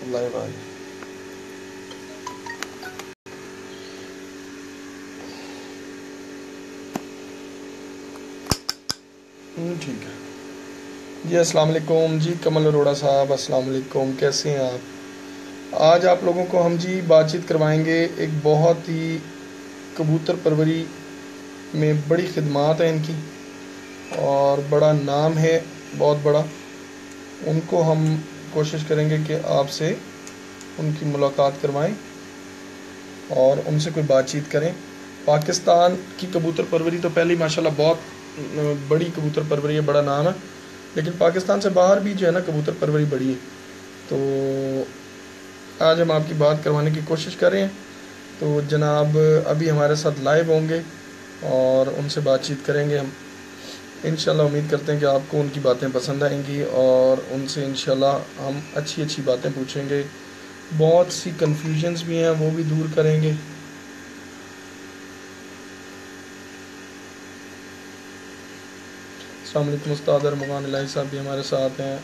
Live आ गए। ठीक है जी। अस्सलाम वालेकुम जी, कमल अरोड़ा साहब, अस्सलाम वालेकुम, कैसे हैं आप? आज आप लोगों को हम जी बातचीत करवाएंगे एक बहुत ही कबूतर परवरी में बड़ी खिदमात है इनकी और बड़ा नाम है, बहुत बड़ा। उनको हम कोशिश करेंगे कि आपसे उनकी मुलाकात करवाएं और उनसे कोई बातचीत करें। पाकिस्तान की कबूतर परवरी तो पहले ही माशाल्लाह बहुत बड़ी कबूतर परवरी है, बड़ा नाम है, लेकिन पाकिस्तान से बाहर भी जो है ना कबूतर परवरी बड़ी है। तो आज हम आपकी बात करवाने की कोशिश कर रहे हैं। तो जनाब अभी हमारे साथ लाइव होंगे और उनसे बातचीत करेंगे हम। इंशाल्लाह उम्मीद करते हैं कि आपको उनकी बातें पसंद आएंगी और उनसे इंशाल्लाह हम अच्छी अच्छी बातें पूछेंगे। बहुत सी कन्फ्यूजन्स भी हैं, वो भी दूर करेंगे। अस्सलाम वालेकुम उस्ताद अरमान इलाही साहब भी हमारे साथ हैं।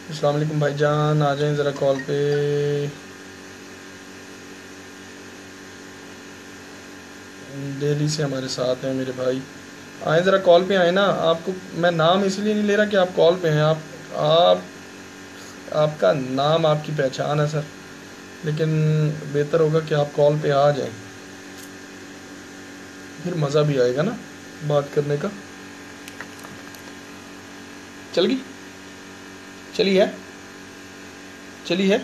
अस्सलाम वालेकुम भाईजान, आ जाएं ज़रा कॉल पे। दिल्ली से हमारे साथ हैं मेरे भाई, आए ज़रा कॉल पे आए ना। आपको मैं नाम इसलिए नहीं ले रहा कि आप कॉल पे हैं। आप आपका नाम आपकी पहचान है सर, लेकिन बेहतर होगा कि आप कॉल पे आ जाएं, फिर मज़ा भी आएगा ना बात करने का। चल गई, चली है, चली है,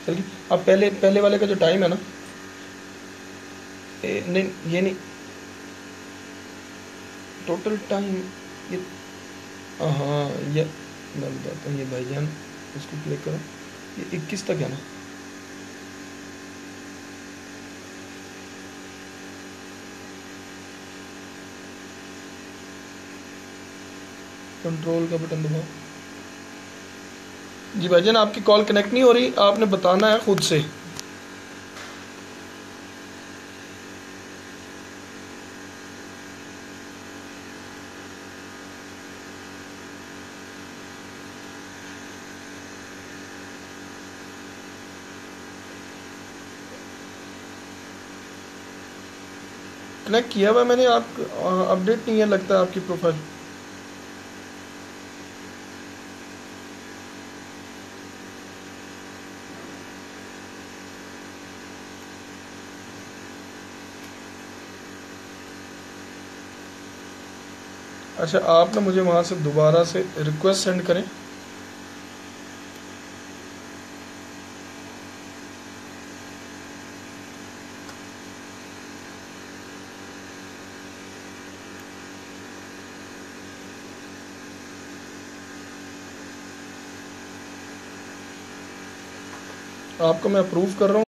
चल गई। अब पहले पहले वाले का जो टाइम है ना, नहीं ये नहीं, टोटल टाइम ये, हाँ ये मैं बताता हूँ। ये भाईजान इसको क्लिक करो, ये 21 तक है ना। कंट्रोल का बटन दबाओ जी। भाईजान आपकी कॉल कनेक्ट नहीं हो रही, आपने बताना है खुद से। कनेक्ट किया हुआ मैंने, आप अपडेट नहीं है लगता है आपकी प्रोफाइल। अच्छा, आप ना मुझे वहाँ से दोबारा से रिक्वेस्ट सेंड करें। आपको मैं अप्रूव कर रहा हूँ,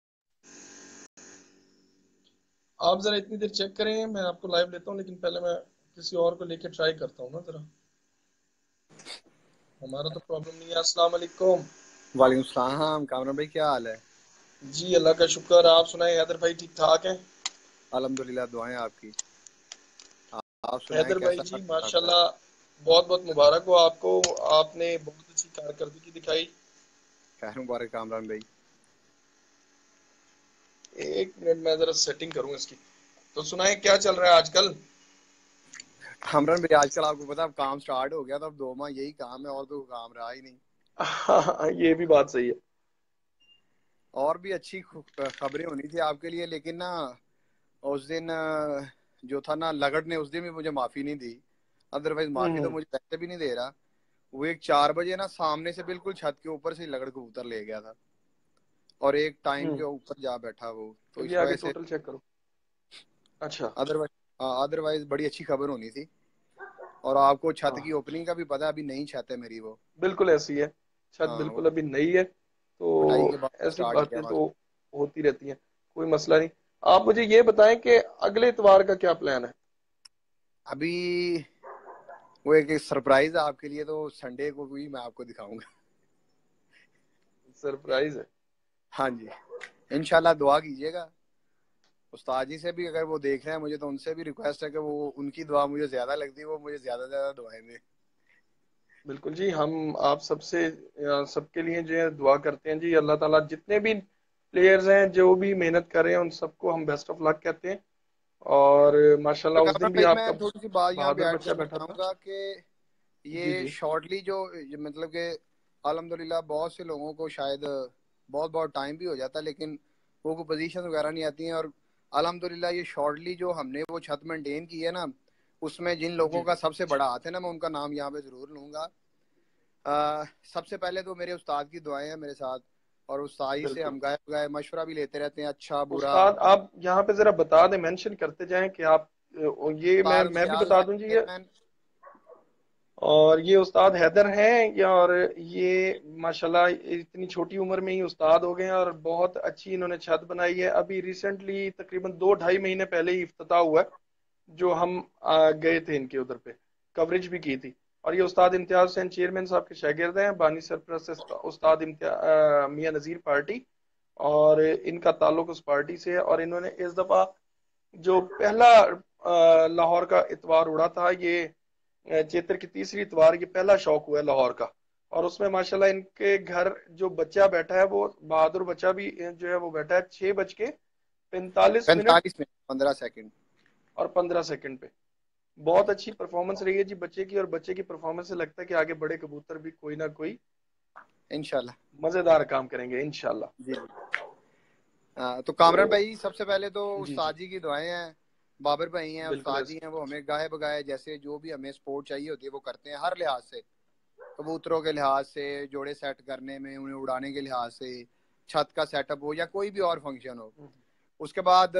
आप ज़रा इतनी देर चेक करें। मैं आपको लाइव लेता हूँ, लेकिन पहले मैं किसी और को लेके ट्राई करता हूँ ना ज़रा। हमारा तो प्रॉब्लम नहीं है। अस्सलाम वालेकुम। वालेकुम सलाम। कामरान भाई क्या हाल है? जी अल्लाह का शुक्र, आप सुनाएं हैदर भाई, ठीक ठाक हैं? अल्हम्दुलिल्लाह, दुआएं आपकी। आप सुनाएं हैदर भाई कैसा जी आपका? माशाल्लाह बहुत बहुत मुबारक हो आपको, आपने बहुत अच्छी कारकर्दगी दिखाई। खैर मुबारक कामरान भाई। एक मिनट मैं ज़रा सेटिंग करूँ इसकी। तो सुनाएं क्या चल रहा है आजकल? कामरान भाई आजकल आपको पता है, अब काम स्टार्ट हो गया तो अब 2 माह यही काम है, और तो काम रहा ही नहीं। हाँ ये भी बात सही है। और भी अच्छी खबरें होनी थी आपके लिए, लेकिन ना उस दिन जो था ना, लगड़ ने उस दिन भी मुझे माफी नहीं दी। अदरवाइज माफी तो हम्म। मुझे वैसे भी नहीं दे रहा। वो एक 4 बजे ना सामने से बिल्कुल छत के ऊपर से ही लगड़ कबूतर ले गया था, और एक टाइम के हम्म। ऊपर जा बैठा वो, तो ये इस आगे वजह से। टोटल चेक करो। अच्छा। अदरवाइज अदरवाइज बड़ी अच्छी खबर होनी थी। और आपको छत की हाँ ओपनिंग का भी पता है, अभी नई छत है मेरी वो। बिल्कुल ऐसी है, छत हाँ, वो बिल्कुल अभी नई है, कटाई तो के बाद ऐसी स्टार्ट किया बातें बस। तो होती रहती हैं, कोई मसला नहीं। आप मुझे ये बताएं कि अगले इतवार का क्या प्लान है? अभी वो एक सरप्राइज है आपके लिए, तो संडे को भी मैं आपको दिखाऊंगा। सरप्राइज है? हाँ जी, इंशाल्लाह दुआ कीजिएगा। उस्ताद जी से भी अगर वो देख रहे हैं मुझे, तो उनसे भी रिक्वेस्ट है कि वो, उनकी दुआ मुझे ज्यादा लगती है, वो मुझे ज्यादा से ज्यादा दुआएं दें। बिल्कुल जी, हम आप सबसे सबके लिए जो है दुआ करते हैं जी। अल्लाह ताला जितने भी प्लेयर्स हैं जो भी मेहनत कर रहे हैं उन सबको हम बेस्ट ऑफ लक कहते हैं। और तो माशाल्लाह उस कामरान दिन भी भाई, मैं आपका थोड़ी सी बात यहाँ पे बहादुर ऐड बच्चा करना बैठा था। चाहूंगा कि जी ये जी शॉर्टली जो मतलब कि अल्हम्दुलिल्लाह बहुत से लोगों को शायद बहुत बहुत टाइम भी हो जाता है, लेकिन वो को पोजीशन वगैरह नहीं आती हैं। और अल्हम्दुलिल्लाह ये शॉर्टली जो हमने वो छत मेंटेन की है ना, उसमें जिन लोगों जी का सबसे बड़ा हाथ है ना, मैं उनका नाम यहाँ पे जरूर लूंगा। सबसे पहले तो मेरे उस्ताद की दुआएं हैं मेरे साथ, और उस्ताद ही से बिल्कुल। हम गाय गाय मशवरा भी लेते रहते हैं, अच्छा बुरा। उस्ताद आप यहाँ पे जरा बता दें, मेंशन करते जाएं कि आप ये उस्ताद मैं भी अमजद बता भाई दूं जी ये। चेयरमैन। और ये उस्ताद हैदर हैं और ये माशाल्लाह इतनी छोटी उम्र में ही उस्ताद हो गए हैं और बहुत अच्छी इन्होंने छत बनाई है। अभी रिसेंटली तकरीबन 2-2.5 महीने पहले ही इफ्तिताह हुआ है, जो हम गए थे इनके उधर पे, कवरेज भी की थी। और ये उस्ताद इम्तियाज हुसैन चेयरमैन साहब के शागिर्द हैं, बानी सरप्रस्त उस्ताद मियां नज़ीर पार्टी। और इनका ताल्लुक उस पार्टी से है। और इन्होंने इस दफा जो पहला लाहौर का इतवार उड़ा था, ये चैत्र की तीसरी इतवार, ये पहला शौक हुआ है लाहौर का। और उसमें माशाल्लाह इनके घर जो बच्चा बैठा है वो बहादुर बच्चा भी जो है वो बैठा है 6:45 मिनट 45 मिनट 15 सेकंड। और 15 सेकंड पे। बहुत अच्छी परफॉर्मेंस रही है जी बच्चे की। और बच्चे की परफॉर्मेंस से लगता है कि आगे बड़े कबूतर भी कोई ना कोई इंशाल्लाह। मजेदार काम करेंगे इंशाल्लाह। जी जी। तो तो कामरान भाई, सबसे पहले तो जी जी उस्ताद जी की दुआएं हैं। बाबर भाई हैं, बिल्कुल उस्ताद जी ऐसे। हैं, वो हमें गाहे बगाए जैसे जो भी हमें सपोर्ट चाहिए होती है वो करते हैं हर लिहाज से। कबूतरों के लिहाज से, जोड़े सेट करने में, उन्हें उड़ाने के लिहाज से, छत का सेटअप हो या कोई भी और फंक्शन हो। उसके बाद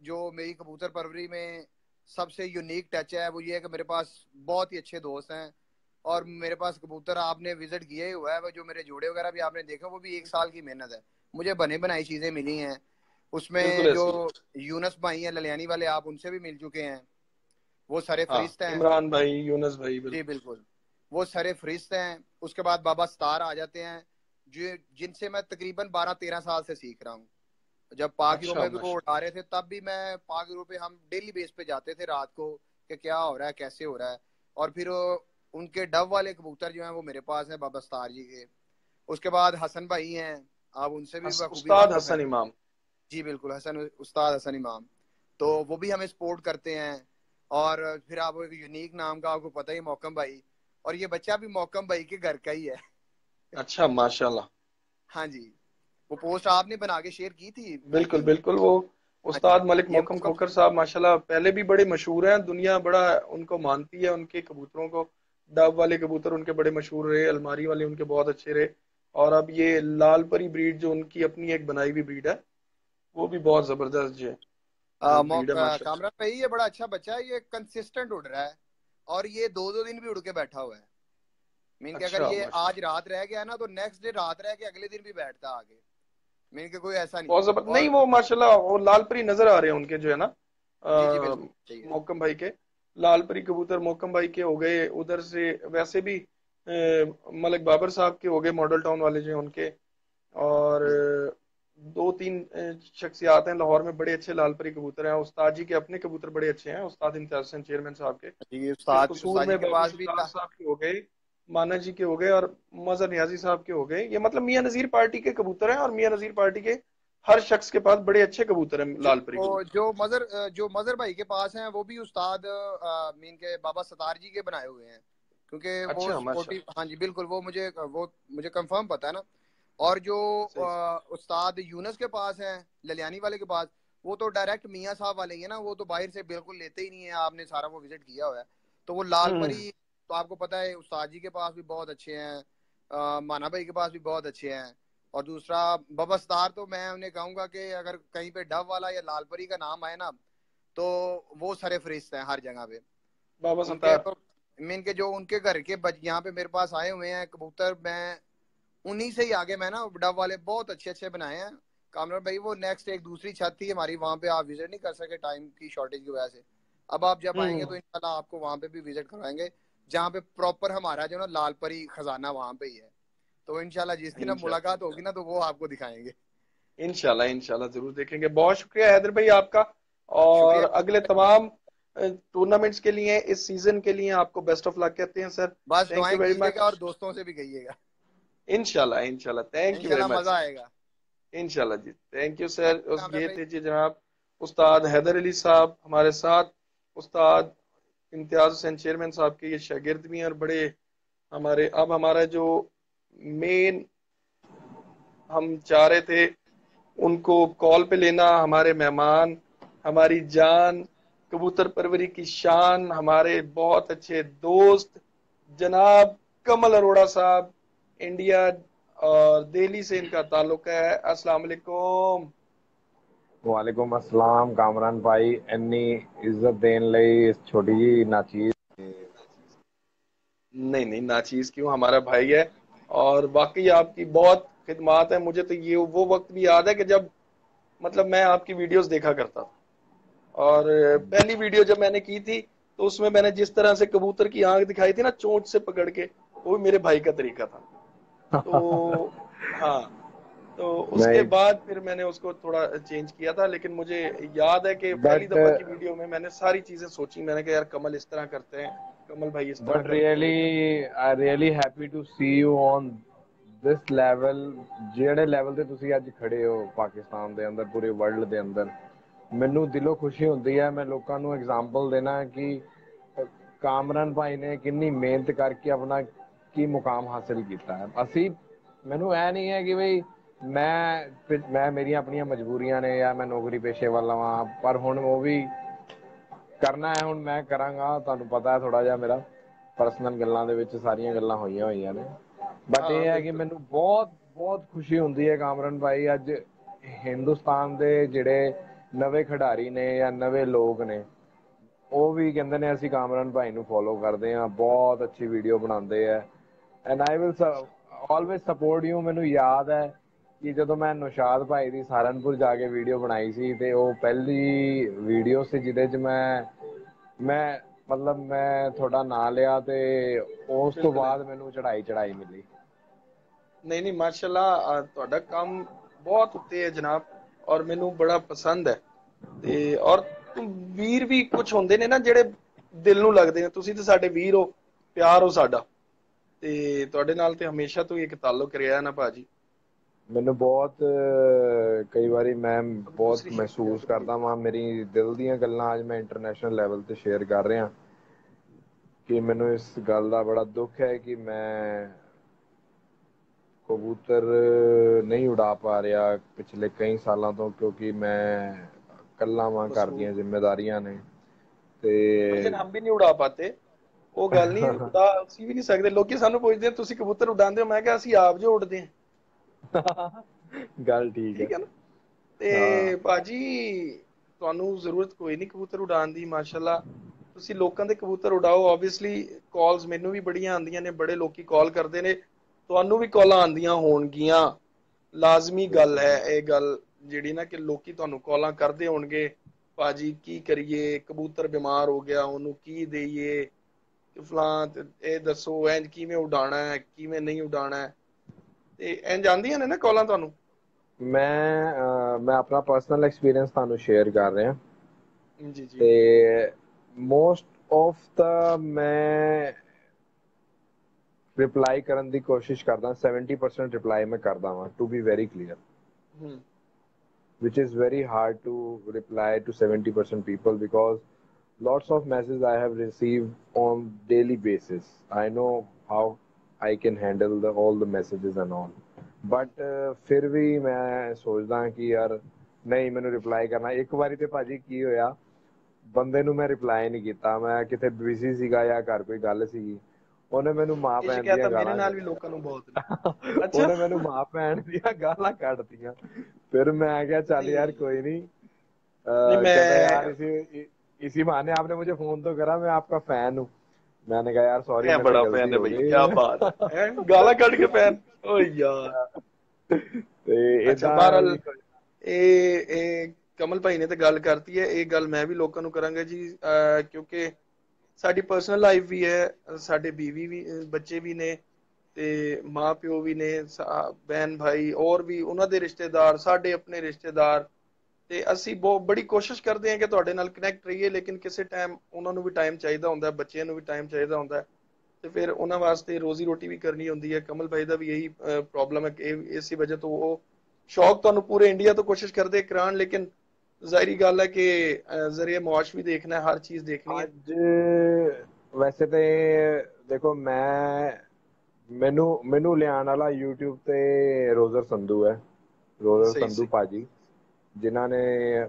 जो मेरी कबूतर परवरी में सबसे यूनिक टच है वो ये है कि मेरे पास बहुत ही अच्छे दोस्त हैं। और मेरे पास कबूतर आपने विजिट किया ही हुआ है, वो जो मेरे जोड़े वगैरह भी आपने देखा, वो भी 1 साल की मेहनत है। मुझे बने बनाई चीजें मिली हैं बिल्कुल उसमें। जो ऐसे ही। यूनस भाई हैं ललियानी वाले, आप उनसे भी मिल चुके हैं, वो सरे हाँ, फरिश्त हैं। इमरान भाई, यूनुस भाई, जी बिल्कुल। बिल्कुल, वो सरे फरिश्त हैं। उसके बाद बाबा सतार आ जाते हैं, जो जिनसे मैं तकरीबन 12-13 साल से सीख रहा हूँ। जब पाकिरों अच्छा में भी वो माशा। उड़ा रहे थे, तब भी मैं पाकिरों पे, हम डेली बेस पे जाते थे रात को कि क्या हो रहा है, कैसे हो रहा है। और फिर उनके डब वाले कबूतर जो हैं वो मेरे पास हैं, बाबा सतार जी के। उसके बाद हसन भाई हैं, आप उनसे भी बखूबी उस्ताद वाकिफ हैं। हसन इमाम। जी बिल्कुल, हसन उस्ताद हसन इमाम। तो वो भी हमें सपोर्ट करते हैं। और फिर आप एक यूनिक नाम का आपको पता ही, मौकम भाई। और ये बच्चा भी मौकम भाई के घर का ही है। अच्छा माशाल्लाह। हाँ जी, वो पोस्ट आपने बना के शेयर की थी आई बिल्कुल थिंक। बिल्कुल, वो हाँ जी, उस्ताद मलिक ये मोहकम मौकम। खोकर साहब माशाल्लाह पहले भी बड़े मशहूर हैं, दुनिया बड़ा उनको मानती है, उनके कबूतरों को। डब वाले कबूतर उनके बड़े मशहूर रहे, अलमारी वाले उनके बहुत अच्छे रहे। और अब ये लाल परी ब्रीड जो उनकी अपनी एक बनाई हुई ब्रीड है, वो भी बहुत जबरदस्त जो है ब्रीड है माशाल्लाह। कामरान भाई, ये बड़ा अच्छा बच्चा है, ये कंसिस्टेंट उड़ रहा है। और ये 2-2 दिन भी उड़ के बैठा हुआ है। मीन के अगर अच्छा ये आज माशाल्लाह। रात रह गया ना, तो नेक्स्ट डे रात रह के अगले दिन भी बैठता आगे। मीन के कोई ऐसा नहीं। बहुत जबरदस्त। नहीं, और वो माशाल्लाह वो लाल परी नजर आ रहे हैं उनके जो है ना, जी जी बिल्कुल चाहिए। मोहकम भाई के। लाल परी कबूतर मोहकम भाई के हो गए उधर से। वैसे भी मलिक बाबर साहब के हो गए, मॉडल टाउन वाले जो हैं उनके। और जी 2-3 शख्सियात हैं लाहौर में, बड़े अच्छे लाल परी कबूतर हैं। उस्ताद जी के अपने कबूतर बड़े अच्छे हैं, उस्ताद इम्तियाज हुसैन चेयरमैन साहब के। जी, फिर उस्ताद कसूर उस्ताद जी में के बाबू पास भी सत्तार था। साहब के हो गए, माना जी के हो गए, और मजहर न्याजी साहब के हो गए। ये मतलब मियां नजीर पार्टी के कबूतर हैं। और मियां नजीर पार्टी के हर शख्स के पास बड़े अच्छे कबूतर हैं, जो लाल परी कबूतर। जो मजर भाई के पास हैं, वो भी उस्ताद मीन के बाबा सतार जी के बनाए हुए हैं। क्योंकि वो अच्छा स्पोर्टिव, माशाल्लाह। हाँ जी बिल्कुल, वो मुझे कंफर्म पता है ना। और जो सही सही। उस्ताद यूनस के पास हैं, ललियानी वाले के पास, वो तो डायरेक्ट मियाँ साहब वाले ही है ना, वो तो बाहर से बिल्कुल लेते ही नहीं है। आपने सारा वो विजिट किया हुआ है। तो वो लाल हम्म। परी, तो आपको पता है उस्ताद जी के पास भी बहुत अच्छे हैं, माना भाई के पास भी बहुत अच्छे हैं। और दूसरा बबस्तार, तो मैं उन्हें कहूंगा कि अगर कहीं पे डब वाला या लाल परी का नाम आए ना, तो वो सरे फरिश्त हैं हर जगह पे। बाबा उनके सत्तार। तो मीन के जो उनके घर के यहाँ पे मेरे पास आए हुए हैं कबूतर, मैं उन्हीं से ही आगे मैं ना डब वाले बहुत अच्छे अच्छे बनाए हैं। कामरान भाई, वो नेक्स्ट एक दूसरी छत थी हमारी, वहां पे आप विजिट नहीं कर सके टाइम की शॉर्टेज की वजह से। अब आप जब आएंगे हम्म। तो इंशाल्लाह आपको वहां पे भी विजिट करवाएंगे, जहाँ पे प्रॉपर हमारा जो ना लाल परी खजाना वहां पे ही है। तो इंशाल्लाह जिस दिन अब इंशाल्लाह मुलाकात होगी ना, तो वो आपको दिखाएंगे। इंशाल्लाह इंशाल्लाह जरूर देखेंगे। बहुत शुक्रिया हैदर भाई आपका। और शुक्रिया। अगले तमाम टूर्नामेंट्स के लिए, इस सीजन के लिए आपको बेस्ट ऑफ लक कहते हैं सर। बस थैंक यू दुआएं वेरी कीजिएगा और मच। दोस्तों से भी कहिएगा। इंशाल्लाह इंशाल्लाह, थैंक यू वेरी इंशाल्लाह मच। मजा आएगा। इंशाल्लाह जी, thank you thank sir. You उस कामरान ये भाई। थे जी जनाब उस्ताद हैदर अली साहब हमारे साथ। उस्ताद इम्तियाज हुसैन चेयरमैन साहब के ये शागिर्द भी हैं, और बड़े हमारे, अब हमारा जो मेन हम चाह रहे थे उनको कॉल पे लेना, हमारे मेहमान, हमारी जान, कबूतर परवरी की शान, हमारे बहुत अच्छे दोस्त जनाब कमल अरोड़ा साहब, इंडिया और दिल्ली से इनका ताल्लुक है। अस्सलाम वालेकुम। वालेकुम अस्सलाम कामरान भाई, इन्नी इज्जत देने ਲਈ इस छोटी जी नाचीज। नहीं नहीं, नाचीज क्यों, हमारा भाई है। और वाकई आपकी बहुत खिदमात है। मुझे तो ये वो वक्त भी याद है कि जब मतलब मैं आपकी वीडियोस देखा करता था, और पहली वीडियो जब मैंने की थी तो उसमें मैंने जिस तरह से कबूतर की आंख दिखाई थी ना चोंच से पकड़ के, वो भी मेरे भाई का तरीका था। तो हाँ, तो उसके नहीं, बाद फिर मैंने उसको थोड़ा चेंज किया था, लेकिन मुझे याद है कि पहली बट दफा की वीडियो में मैंने सारी चीजें सोची। मैंने कहा यार कमल इस तरह करते हैं, कमल भाई इस तरह बट करते रियली हैं। I really happy to see you on this level. ਜਿਹੜੇ ਲੈਵਲ ਤੇ ਤੁਸੀਂ ਅੱਜ ਖੜੇ ਹੋ ਪਾਕਿਸਤਾਨ ਦੇ ਅੰਦਰ, ਪੂਰੇ ਵਰਲਡ ਦੇ ਅੰਦਰ, ਮੈਨੂੰ ਦਿਲੋਂ ਖੁਸ਼ੀ ਹੁੰਦੀ ਹੈ। ਮੈਂ ਲੋਕਾਂ ਨੂੰ ਐਗਜ਼ਾਮਪਲ ਦੇਣਾ ਕਿ ਕਾਮਰਾਨ ਭਾਈ ਨੇ ਕਿੰਨੀ ਮਿਹਨਤ ਕਰਕੇ ਆਪਣਾ ਕੀ ਮੁਕਾਮ ਹਾਸਿਲ ਕੀਤਾ ਹੈ। ਅਸੀਂ, ਮੈਨੂੰ ਇਹ ਨਹੀਂ ਹੈ ਕਿ ਬਈ ਮੈਂ ਮੇਰੀਆਂ ਆਪਣੀਆਂ ਮਜਬੂਰੀਆਂ ਨੇ ਜਾਂ ਮੈਂ ਨੌਕਰੀ ਪੇਸ਼ੇ ਵਾਲਾ ਵਾਂ, ਪਰ ਹੁਣ ਉਹ ਵੀ ਕਰਨਾ ਹੈ। ਹੁਣ ਮੈਂ ਕਰਾਂਗਾ, ਤੁਹਾਨੂੰ ਪਤਾ ਹੈ ਥੋੜਾ ਜਿਹਾ ਮੇਰਾ ਪਰਸਨਲ ਗੱਲਾਂ ਦੇ ਵਿੱਚ ਸਾਰੀਆਂ ਗੱਲਾਂ ਹੋਈਆਂ ਹੋਈਆਂ ਨੇ। ਬਟ हाँ ਇਹ ਹੈ ਕਿ बिल्कुल। ਮੈਨੂੰ ਬਹੁਤ ਬਹੁਤ ਖੁਸ਼ੀ ਹੁੰਦੀ ਹੈ ਕਾਮਰਾਨ ਭਾਈ, ਅੱਜ ਹਿੰਦੁਸਤਾਨ ਦੇ ਜਿਹੜੇ ਨਵੇਂ ਖਿਡਾਰੀ ਨੇ ਜਾਂ ਨਵੇਂ ਲੋਕ ਨੇ, ਉਹ ਵੀ ਕਹਿੰਦੇ ਨੇ ਅਸੀਂ ਕਾਮਰਾਨ ਭਾਈ ਨੂੰ ਫੋਲੋ ਕਰਦੇ ਹਾਂ, ਬਹੁਤ ਅੱਛੀ ਵੀਡੀਓ ਬਣਾਉਂਦੇ ਆ। And I will always support you. ਮੈਨੂੰ ਯਾਦ ਹੈ ਕਿ ਜਦੋਂ ਮੈਂ ਨੌਸ਼ਾਦ ਭਾਈ ਦੀ ਸਹਾਰਨਪੁਰ ਜਾ ਕੇ ਵੀਡੀਓ ਬਣਾਈ ਸੀ, ਤੇ ਉਹ ਪਹਿਲੀ ਵੀਡੀਓ ਸੀ ਜਿਹਦੇ 'ਚ ਮੈਂ ਮਤਲਬ ਮੈਂ ਤੁਹਾਡਾ ਨਾਂ ਲਿਆ, ਤੇ ਉਸ ਤੋਂ ਬਿਲਕੁਲ ਬਾਅਦ ਮੈਨੂੰ ਚੜਾਈ ਮਿਲੀ। नहीं नहीं, माशाल्लाह ਤੁਹਾਡਾ ਕੰਮ ਬਹੁਤ ਉੱਤੇ ਹੈ ਜਨਾਬ, ਔਰ ਮੈਨੂੰ ਬੜਾ ਪਸੰਦ ਹੈ। ਤੇ ਔਰ ਤੂੰ ਵੀਰ ਵੀ ਕੁਝ ਹੁੰਦੇ ਨੇ ਨਾ ਜਿਹੜੇ ਦਿਲ ਨੂੰ ਲੱਗਦੇ ਨੇ। ਤੁਸੀਂ ਤੇ ਸਾਡੇ ਵੀਰ ਹੋ, ਪਿਆਰ ਹੋ ਸਾਡਾ, ਤੇ ਤੁਹਾਡੇ ਨਾਲ ਤੇ ਹਮੇਸ਼ਾ ਤੋਂ ਹੀ ਇੱਕ ਤਾਲੁਕ ਰਿਹਾ ਹੈ ਨਾ ਭਾਜੀ। ਮੈਨੂੰ ਬਹੁਤ ਕਈ ਵਾਰੀ ਮੈਂ अब ਬਹੁਤ दूसरी ਮਹਿਸੂਸ ਕਰਦਾ ਵਾਂ, ਮੇਰੀ ਦਿਲ ਦੀਆਂ ਗੱਲਾਂ ਅੱਜ ਮੈਂ ਇੰਟਰਨੈਸ਼ਨਲ ਲੈਵਲ ਤੇ ਸ਼ੇਅਰ ਕਰ ਰਿਹਾ ਕਿ ਮੈਨੂੰ ਇਸ ਗੱਲ ਦਾ ਬੜਾ ਦੁੱਖ ਹੈ ਕਿ ਮੈਂ ਕਬੂਤਰ ਨਹੀਂ ਉਡਾ ਪਾ ਰਿਹਾ ਪਿਛਲੇ ਕਈ ਸਾਲਾਂ ਤੋਂ, ਕਿਉਂਕਿ ਮੈਂ ਇਕੱਲਾ ਵਾਂ, ਘਰ ਦੀਆਂ मसरूफ ਜ਼ਿੰਮੇਦਾਰੀਆਂ ਨੇ ਤੇ भाईजान, हम भी नहीं उड़ा पाते। ਉਹ ਗੱਲ ਨਹੀਂ, ਉਡਾ ਅਸੀਂ ਵੀ ਨਹੀਂ ਸਕਦੇ। ਲੋਕੀ ਸਾਨੂੰ ਪੁੱਛਦੇ ਆ ਤੁਸੀਂ ਕਬੂਤਰ ਉਡਾਉਂਦੇ ਹੋ, ਮੈਂ ਕਿਹਾ ਅਸੀਂ ਆਪ ਜੋ ਉਡਦੇ ਹਾਂ। ਗੱਲ ਠੀਕ ਹੈ। ਠੀਕ ਹੈ ਨਾ। ਹਾਂ, ਤੇ ਭਾਜੀ ਤੁਹਾਨੂੰ ਜ਼ਰੂਰਤ ਕੋਈ ਨਹੀਂ ਕਬੂਤਰ ਉਡਾਉਣ ਦੀ, ਮਾਸ਼ਾਅੱਲਾ ਤੁਸੀਂ ਲੋਕਾਂ ਦੇ ਕਬੂਤਰ ਉਡਾਓ। ਆਬਵੀਅਸਲੀ ਕਾਲਸ ਮੈਨੂੰ ਵੀ ਬੜੀਆਂ ਆਉਂਦੀਆਂ ਨੇ, ਬੜੇ ਲੋਕੀ ਕਾਲ ਕਰਦੇ ਨੇ, ਤੁਹਾਨੂੰ ਵੀ ਕਾਲਾਂ ਆਉਂਦੀਆਂ ਹੋਣਗੀਆਂ। ਲਾਜ਼ਮੀ ਗੱਲ ਬਿਲਕੁਲ ਹੈ ਇਹ ਗੱਲ ਜਿਹੜੀ ਨਾ, ਕਿ ਲੋਕੀ ਤੁਹਾਨੂੰ ਕਾਲਾਂ ਕਰਦੇ ਹੋਣਗੇ, ਭਾਜੀ ਕੀ ਕਰੀਏ, ਕਬੂਤਰ ਬਿਮਾਰ ਹੋ ਗਿਆ, ਉਹਨੂੰ ਕੀ ਦੇਈਏ, ਫਲਾਂ ਇਹ ਦੱਸੋ ਇੰਜ ਕਿਵੇਂ ਉਡਾਣਾ ਹੈ, ਕਿਵੇਂ ਨਹੀਂ ਉਡਾਣਾ ਹੈ। ਤੇ ਇੰਜ ਆਉਂਦੀਆਂ ਨੇ ਨਾ ਕਾਲਾਂ ਤੁਹਾਨੂੰ। ਮੈਂ ਆਪਣਾ ਪਰਸਨਲ ਐਕਸਪੀਰੀਅੰਸ ਤੁਹਾਨੂੰ ਸ਼ੇਅਰ ਕਰ ਰਿਹਾ। ਜੀ ਜੀ। ਤੇ ਮੋਸਟ ਆਫ ਦਾ ਮੈਂ ਰਿਪਲਾਈ ਕਰਨ ਦੀ ਕੋਸ਼ਿਸ਼ ਕਰਦਾ, 70% ਰਿਪਲਾਈ ਮੈਂ ਕਰਦਾ ਵਾਂ, ਟੂ ਬੀ ਵੈਰੀ ਕਲੀਅਰ, ਹੂੰ which is very hard to reply to 70% people because lots of messages I have received on daily basis. I know how I can handle all the messages and all, ਹੂੰ but ਫਿਰ ਵੀ ਮੈਂ ਸੋਚਦਾ ਕਿ ਯਾਰ ਨਹੀਂ, ਮੈਨੂੰ reply ਕਰਨਾ। ਇੱਕ ਵਾਰੀ ਤੇ ਭਾਜੀ ਕੀ ਹੋਇਆ, ਬੰਦੇ ਨੂੰ ਮੈਂ ਰਿਪਲਾਈ ਨਹੀਂ ਕੀਤਾ, ਮੈਂ ਕਿਤੇ ਬਿਜ਼ੀ ਸੀਗਾ ਜਾਂ ਘਰ ਕੋਈ ਗੱਲ ਸੀਗੀ, ਉਹਨੇ ਮੈਨੂੰ ਮਾਂ ਇਹ ਭੈਣ ਦੀਆਂ ਸ਼ਿਕਾਇਤਾਂ ਮੇਰੇ ਗਾਲਾਂ ਨਾਲ ਵੀ ਲੋਕਾਂ ਨੂੰ ਬਹੁਤ ਨੇ। ਅੱਛਾ। ਉਹਨੇ ਮੈਨੂੰ ਮਾਂ ਭੈਣ ਦੀਆਂ ਗਾਲਾਂ ਕੱਢਤੀਆਂ। फिर मैं क्या, चल नहीं यार कोई नहीं, नहीं, कहता यार मैं इसी बहाने आपने मुझे फोन तो करा, मैं आपका फैन हूँ। मैंने कहा यार सॉरी, मैं मेरे से बड़ा गलती फैन है हो भाई, क्या बात है, गई। गाला ਕੱਢ के फैन। ओ यार। ਤੇ ਅੱਛਾ ਏਦਾਂ ਬਹਰਲ, ਵੀ ਇਹ ਕਮਲ ਭਾਈ ਨੇ ਤੇ ਗੱਲ ਕਰਤੀ ਹੈ, ਇਹ ਗੱਲ ਮੈਂ ਵੀ ਲੋਕਾਂ ਨੂੰ ਕਰਾਂਗਾ ਜੀ। ਕਿਉਂਕਿ ਸਾਡੀ ਪਰਸਨਲ ਲਾਈਫ ਵੀ ਹੈ, ਸਾਡੇ ਬੀਵੀ ਵੀ, ਬੱਚੇ ਵੀ ਨੇ, ਤੇ ਮਾਂ ਪਿਓ ਵੀ ਨੇ, ਬਹਿਨ ਭਾਈ, ਔਰ ਵੀ ਉਹਨਾਂ ਦੇ ਰਿਸ਼ਤੇਦਾਰ, ਸਾਡੇ ਆਪਣੇ ਰਿਸ਼ਤੇਦਾਰ, ਤੇ ਅਸੀਂ ਬਹੁਤ ਬੜੀ ਕੋਸ਼ਿਸ਼ ਕਰਦੇ ਹਾਂ ਕਿ ਤੁਹਾਡੇ ਨਾਲ ਕਨੈਕਟ ਰਹੀਏ, ਲੇਕਿਨ ਕਿਸੇ ਟਾਈਮ ਉਹਨਾਂ ਨੂੰ ਵੀ ਟਾਈਮ ਚਾਹੀਦਾ ਹੁੰਦਾ, ਬੱਚਿਆਂ ਨੂੰ ਵੀ ਟਾਈਮ ਚਾਹੀਦਾ ਹੁੰਦਾ, ਤੇ ਫਿਰ ਉਹਨਾਂ ਵਾਸਤੇ ਰੋਜ਼ੀ ਰੋਟੀ ਵੀ ਕਰਨੀ ਹੁੰਦੀ ਹੈ। ਕਮਲ ਭਾਈ ਦਾ ਵੀ ਇਹੀ ਪ੍ਰੋਬਲਮ ਹੈ ਕਿ ਇਸੇ ਵਜ੍ਹਾ ਤੋਂ ਉਹ ਸ਼ੌਕ ਤੁਹਾਨੂੰ ਪੂਰੇ ਇੰਡੀਆ ਤੋਂ ਕੋਸ਼ਿਸ਼ ਕਰਦੇ ਕਰਾਉਣ, ਲੇਕਿਨ ਜ਼ਾਹਿਰੀ ਗੱਲ ਹੈ ਕਿ ਜ਼ਰੀਏ ਮੁਆਸ਼ ਵੀ ਦੇਖਣਾ ਹੈ, ਹਰ ਚੀਜ਼ ਦੇਖਣੀ ਹੈ। ਅੱਜ ਵੈਸੇ ਤੇ ਦੇਖੋ, ਮੈਨੂੰ ਮੈਨੂੰ ਲਿਆਉਣ ਵਾਲਾ YouTube ਤੇ ਰੋਜ਼ਰ ਸੰਧੂ ਹੈ, ਰੋਜ਼ਰ ਸਹੀ ਸੰਧੂ ਸਹੀ। ਭਾਜੀ, ਜਿਨ੍ਹਾਂ ਨੇ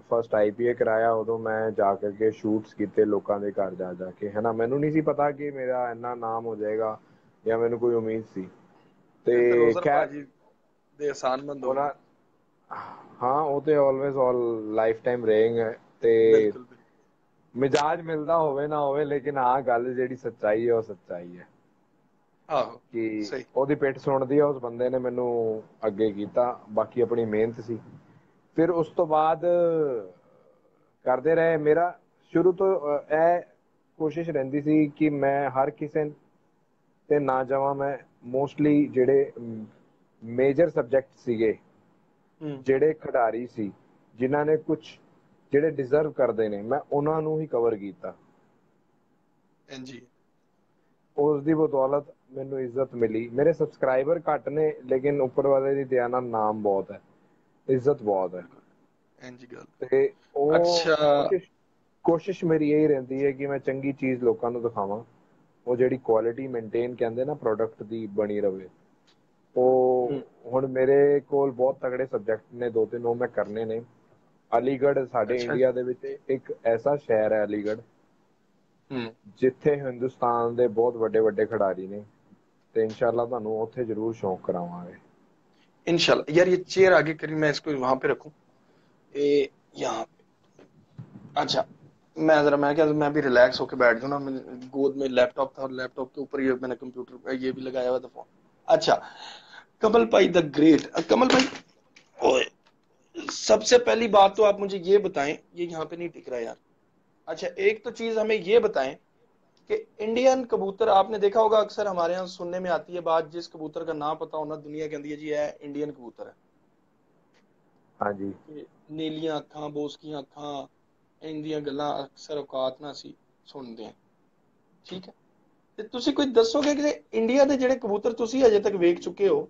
ਫਸਟ IPA ਕਰਾਇਆ। ਉਦੋਂ ਮੈਂ ਜਾ ਕਰਕੇ ਸ਼ੂਟਸ ਕੀਤੇ ਲੋਕਾਂ ਦੇ ਘਰ ਜਾ ਜਾ ਕੇ, ਹੈ ਨਾ। ਮੈਨੂੰ ਨਹੀਂ ਸੀ ਪਤਾ ਕਿ ਮੇਰਾ ਇੰਨਾ ਨਾਮ ਹੋ ਜਾਏਗਾ, ਜਾਂ ਮੈਨੂੰ ਕੋਈ ਉਮੀਦ ਸੀ। ਫਿਰ ਤਾਂ ਤੇ ਰੋਜ਼ਰ ਖੈਰ ਭਾਜੀ ਦੇ ਆਸਾਨ ਬੰਦ ਹੋ ਗਏ। ਉਹਨਾਂ, ਹਾਂ ਉਹ ਤੇ ਆਲਵੇਜ਼ ਆਲ ਲਾਈਫ ਟਾਈਮ ਰਹੇਗਾ। ਤੇ ਬਿਲਕੁਲ ਬਿਲਕੁਲ। ਮਿਜਾਜ ਮਿਲਦਾ ਹੋਵੇ ਨਾ ਹੋਵੇ, ਲੇਕਿਨ ਹਾਂ ਗੱਲ ਜਿਹੜੀ ਸੱਚਾਈ ਹੈ ਉਹ ਸੱਚਾਈ ਹੈ ਆਹੋ ਕਿ ਸਹੀ। ਉਹਦੀ ਪਿੱਠ ਸੁਣਦੀ ਆ ਉਸ ਬੰਦੇ ਨੇ ਮੈਨੂੰ ਅੱਗੇ ਕੀਤਾ। ਬਾਕੀ ਆਪਣੀ ਮਿਹਨਤ ਸੀ। ਫਿਰ ਉਸ ਤੋਂ ਬਾਅਦ ਕਰਦੇ ਰਹੇ। ਮੇਰਾ ਸ਼ੁਰੂ ਤੋਂ ਇਹ ਕੋਸ਼ਿਸ਼ ਰਹਿੰਦੀ ਸੀ ਕਿ ਮੈਂ ਹਰ ਕਿਸੇ ਤੇ ਨਾ ਜਾਵਾਂ। ਮੈਂ ਮੋਸਟਲੀ ਜਿਹੜੇ ਮੇਜਰ ਸਬਜੈਕਟ ਸੀਗੇ, ਹੂੰ। ਜਿਹੜੇ ਖਿਡਾਰੀ ਸੀ ਜਿਨ੍ਹਾਂ ਨੇ ਕੁਝ, ਜਿਹੜੇ ਡਿਜ਼ਰਵ ਕਰਦੇ ਨੇ, ਮੈਂ ਉਹਨਾਂ ਨੂੰ ਹੀ ਕਵਰ ਕੀਤਾ। ਜੀ। ਉਸ ਦੀ ਬਦੌਲਤ ਮੈਨੂੰ ਇੱਜ਼ਤ ਮਿਲੀ। ਮੇਰੇ ਸਬਸਕ੍ਰਾਈਬਰ ਘੱਟ ਨੇ, ਲੇਕਿਨ ਉੱਪਰ ਵਾਲੇ ਦੀ ਦਇਆ ਨਾਲ ਨਾਮ ਬਹੁਤ ਹੈ, ਇੱਜ਼ਤ ਬਹੁਤ ਹੈ। ਬਿਲਕੁਲ ਇੰਜੀ ਗੱਲ। ਤੇ ਉਹ ਅੱਛਾ। ਕੋਸ਼ਿਸ਼ ਮੇਰੀ ਇਹੀ ਰਹਿੰਦੀ ਹੈ ਕਿ ਮੈਂ ਚੰਗੀ ਚੀਜ਼ ਲੋਕਾਂ ਨੂੰ ਦਿਖਾਵਾਂ। ਉਹ ਜਿਹੜੀ ਕੁਆਲਿਟੀ ਮੇਨਟੇਨ ਕਹਿੰਦੇ ਨਾ ਪ੍ਰੋਡਕਟ ਦੀ, ਬਣੀ ਰਵੇ। ਹੂੰ। ਉਹ ਹੁਣ ਮੇਰੇ ਕੋਲ ਬਹੁਤ ਤਗੜੇ ਸਬਜੈਕਟ ਨੇ, 2-3 ਉਹ ਮੈਂ ਕਰਨੇ ਨੇ। ਅਲੀਗੜ੍ਹ ਸਾਡੇ ਅੱਛਾ ਜੀ। ਇੰਡੀਆ ਦੇ ਵਿੱਚ ਇੱਕ ਐਸਾ ਸ਼ਹਿਰ ਹੈ ਅਲੀਗੜ੍ਹ, ਹੂੰ। ਜਿੱਥੇ ਹਿੰਦੁਸਤਾਨ ਦੇ ਬਹੁਤ ਵੱਡੇ ਵੱਡੇ ਖਿਡਾਰੀ ਨੇ। ਤੇ ਇਨਸ਼ਾਅੱਲਾ ਤੁਹਾਨੂੰ ਉੱਥੇ ਜ਼ਰੂਰ ਸ਼ੌਂਕ करावांगे। इंशाल्लाह। यार ये चेयर आगे करी, मैं इसको वहां पे रखूं, ये यहाँ पे। अच्छा, मैं क्या, मैं भी रिलैक्स होकर बैठ जाऊं ना। गोद में लैपटॉप था और लैपटॉप के ऊपर ये मैंने कंप्यूटर ये भी लगाया हुआ था फोन। अच्छा, कमल भाई द ग्रेट। कमल भाई, ओए, सबसे पहली बात तो आप मुझे ये बताएं, ये यहाँ पे नहीं टिक रहा यार। अच्छा, एक तो चीज हमें ये बताएं कि इंडियन कबूतर, आपने देखा होगा अक्सर हमारे यहाँ सुनने में आती है बात, जिस कबूतर का नाम पता होना दुनिया कहती है जी है इंडियन कबूतर है। हाँ जी। कि नीलियां अखां, बोसकियां अखां, इंदियां गल्लां अक्सर औकात ना ਅਸੀਂ ਸੁਣਦੇ ਹਾਂ। ਠੀਕ ਹੈ, ਤੇ ਤੁਸੀਂ ਕੋਈ ਦੱਸੋਗੇ ਕਿ ਇੰਡੀਆ ਦੇ ਜਿਹੜੇ ਕਬੂਤਰ ਤੁਸੀਂ ਅਜੇ ਤੱਕ ਵੇਖ ਚੁੱਕੇ ਹੋ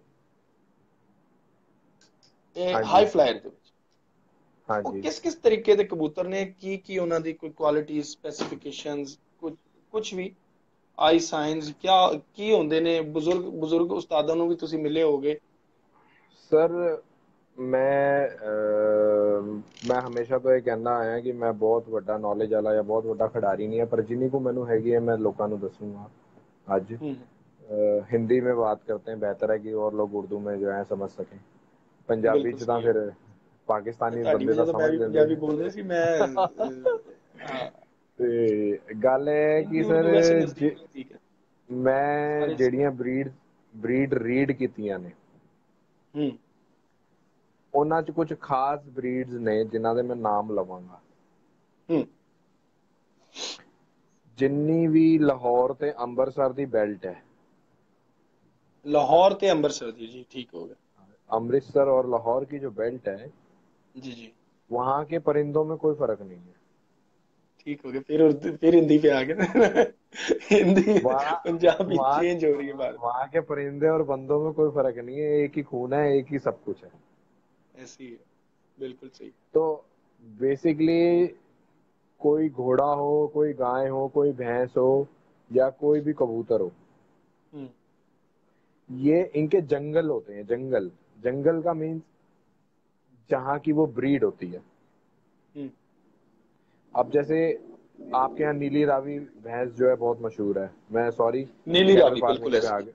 ਇਹ हाँ ਹਾਈ जी। ਫਲਾਇਰ ਦੇ ਵਿੱਚ, हाँ ਉਹ जी। ਕਿਸ ਕਿਸ ਤਰੀਕੇ ਦੇ ਕਬੂਤਰ ਨੇ? ਕੀ ਉਹਨਾਂ ਦੀ ਕੋਈ ਕੁਆਲਿਟੀ ਸਪੈਸੀਫਿਕੇਸ਼ਨਸ, ਕੁਝ ਵੀ ਆਈ ਸਾਇੰਸ ਕਿਆ ਕੀ ਹੁੰਦੇ ਨੇ? ਬਜ਼ੁਰਗ ਉਸਤਾਦਾਂ ਨੂੰ ਵੀ ਤੁਸੀਂ ਮਿਲੇ ਹੋਗੇ। ਸਰ ਮੈਂ ਹਮੇਸ਼ਾ ਤੋਂ ਇਹ ਕਹਿੰਦਾ ਆਇਆ ਕਿ ਮੈਂ ਬਹੁਤ ਵੱਡਾ ਨੌਲੇਜ ਵਾਲਾ ਜਾਂ ਬਹੁਤ ਵੱਡਾ ਖਿਡਾਰੀ ਨਹੀਂ ਹੈ, ਪਰ ਜਿੰਨੀ ਕੁ ਮੈਨੂੰ ਹੈਗੀ है मैं लोगों को दसूंगा आज। हिंदी में बात करते हैं, बेहतर है कि और लोग उर्दू में जो है समझ सकें। पंजाबी बिल्कुल च तां सही है। फिर पाकिस्तानी ਤੁਹਾਡੀ बंदे ਵਜ੍ਹਾ तां ਤੋਂ ਮੈਂ समझ ਵੀ लेंदे। ਪੰਜਾਬੀ ਬੋਲ ਰਿਹਾ ਸੀ मैं। ਹਾਂ, ਤੇ ਗੱਲ ਇਹ ਹੈ ਕਿ ਹਿੰਦੀ ਸਰ ਉਰਦੂ ਵੈਸੇ ਨਜ਼ਦੀਕ ਹੈ ਮੈਂ ਸਾਰੇ। ਜਿਹੜੀਆਂ ਬਰੀਡ ਰੀਡ ਕੀਤੀਆਂ ਨੇ, ਹੂੰ। ਉਹਨਾਂ 'ਚ ਕੁਝ ਖਾਸ ਬਰੀਡਸ ਨੇ ਜਿਨ੍ਹਾਂ ਦੇ ਮੈਂ ਨਾਮ ਲਵਾਂਗਾ। ਹੂੰ। ਜਿੰਨੀ ਵੀ ਲਾਹੌਰ ਤੇ ਅੰਮ੍ਰਿਤਸਰ ਦੀ ਬੈਲਟ ਹੈ, लाहौर ते अमृतसर जी, ठीक हो गया। अमृतसर और लाहौर की जो बेल्ट है, जी जी, वहाँ के परिंदों में कोई फर्क नहीं है। ठीक हो गया। फिर उर्दू, फिर हिंदी पे आ गए। हिंदी वहाँ पंजाबी वहाँ चेंज हो रही है बार। वहाँ के परिंदे और बंदों में कोई फर्क नहीं है, एक ही खून है, एक ही सब कुछ है। ऐसी है, बिल्कुल सही। तो बेसिकली कोई घोड़ा हो, कोई गाय हो, कोई भैंस हो, या कोई भी कबूतर हो, हम्म। ये इनके जंगल होते हैं। जंगल, जंगल का मीन्स जहाँ की वो ब्रीड होती है। हम्म। अब जैसे आपके यहाँ नीली रावी भैंस जो है बहुत मशहूर है, मैं सॉरी नीली कैटल रावी फार्मिंग बिल्कुल पे ऐसी आ है। गया।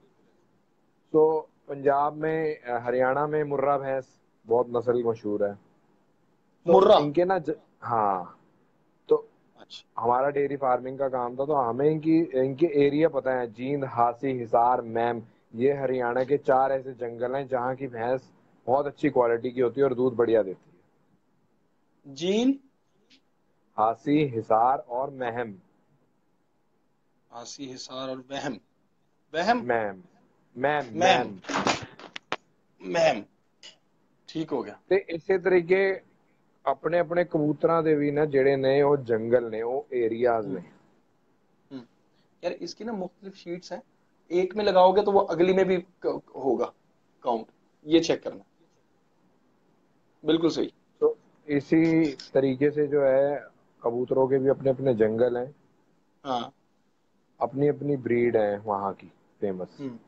तो पंजाब में, हरियाणा में मुर्रा भैंस बहुत नस्ल मशहूर है। तो मुर्रा। इनके ना हाँ, तो अच्छा। हमारा डेयरी फार्मिंग का काम था, तो हमें इनके एरिया पता है। जींद, हासी, हिसार, मैम, ये हरियाणा के 4 ऐसे जंगल हैं जहाँ की भैंस बहुत अच्छी क्वालिटी की होती है और दूध बढ़िया देती है। जीन, हासी, हिसार और महम। हासी, हिसार और वहम। वहम, ma'am, ma'am, ma'am, ma'am. Ma'am, ठीक हो गया। ते इसे तरीके ਆਪਣੇ ਆਪਣੇ ਕਬੂਤਰਾਂ ਦੇ ਵੀ ਨਾ ਜਿਹੜੇ ਨੇ ਉਹ ਜੰਗਲ ਨੇ, ਉਹ ਏਰੀयाज हम्म, ਨੇ। हम्म। यार इसकी ना मुख्तलिफ शीट्स हैं, एक में लगाओगे तो वो अगली में भी होगा काउंट, ये चेक करना। बिल्कुल सही। तो इसी तरीके से जो है कबूतरों के भी अपने अपने जंगल हैं, हाँ। अपनी अपनी ब्रीड है वहाँ की फेमस। हम्म।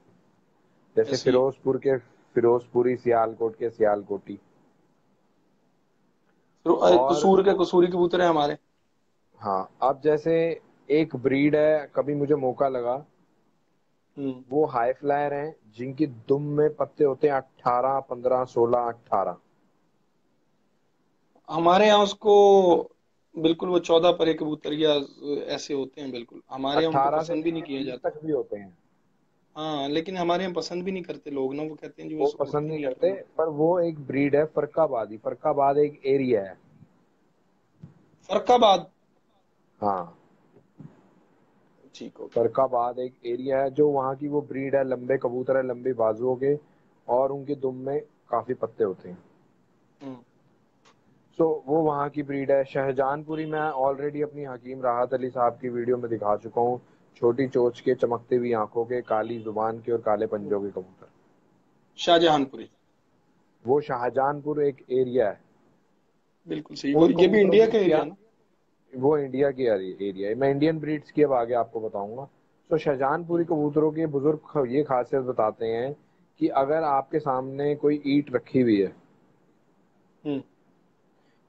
जैसे ऐसी। फिरोजपुर के फिरोजपुरी, सियालकोट के सियालकोटी। तो और कसूरी कबूतर है हमारे। हाँ, अब जैसे एक ब्रीड है, कभी मुझे मौका लगा, हम्म। वो हाई फ्लायर हैं जिनकी दुम में पत्ते होते हैं 18, 15, 16, 18। हमारे यहाँ उसको बिल्कुल वो 14 परे कबूतर या ऐसे होते हैं, बिल्कुल हमारे यहाँ उनको 18 से पसंद भी नहीं लेके किया 20 जाता। तक भी होते हैं। हाँ, लेकिन हमारे यहाँ पसंद भी नहीं करते लोग ना, वो कहते हैं जी वो वो पसंद उड़ते नहीं नहीं है करते, कबूतर। पर वो एक ब्रीड है फरकाबादी। फरकाबाद एक एरिया है। फरकाबाद। हाँ, ठीक हो गया। फरकाबाद एक एरिया है, जो वहाँ की वो ब्रीड है। लंबे कबूतर है, लंबे बाजुओं के, और उनके दुम में काफी पत्ते होते हैं। हम्म। सो वो वहाँ की ब्रीड है। शाहजहानपुरी मैं ऑलरेडी अपनी हकीम राहत अली साहब की वीडियो में दिखा चुका हूँ। छोटी चोंच के, चमकती हुई आंखों के, काली जुबान के और काले पंजों के कबूतर। शाहजहानपुरी। वो शाहजहानपुर एक एरिया है। बिल्कुल सही, वो उन ये भी कबूतरों इंडिया की का क्या, एरिया है ना। वो इंडिया की एरिया है। मैं इंडियन ब्रीड्स की अब आगे आपको बताऊंगा। तो शाहजहानपुरी हम्म। कबूतरों के बुजुर्ग ये खासियत बताते हैं कि अगर आपके सामने कोई ईंट रखी हुई है, हम्म।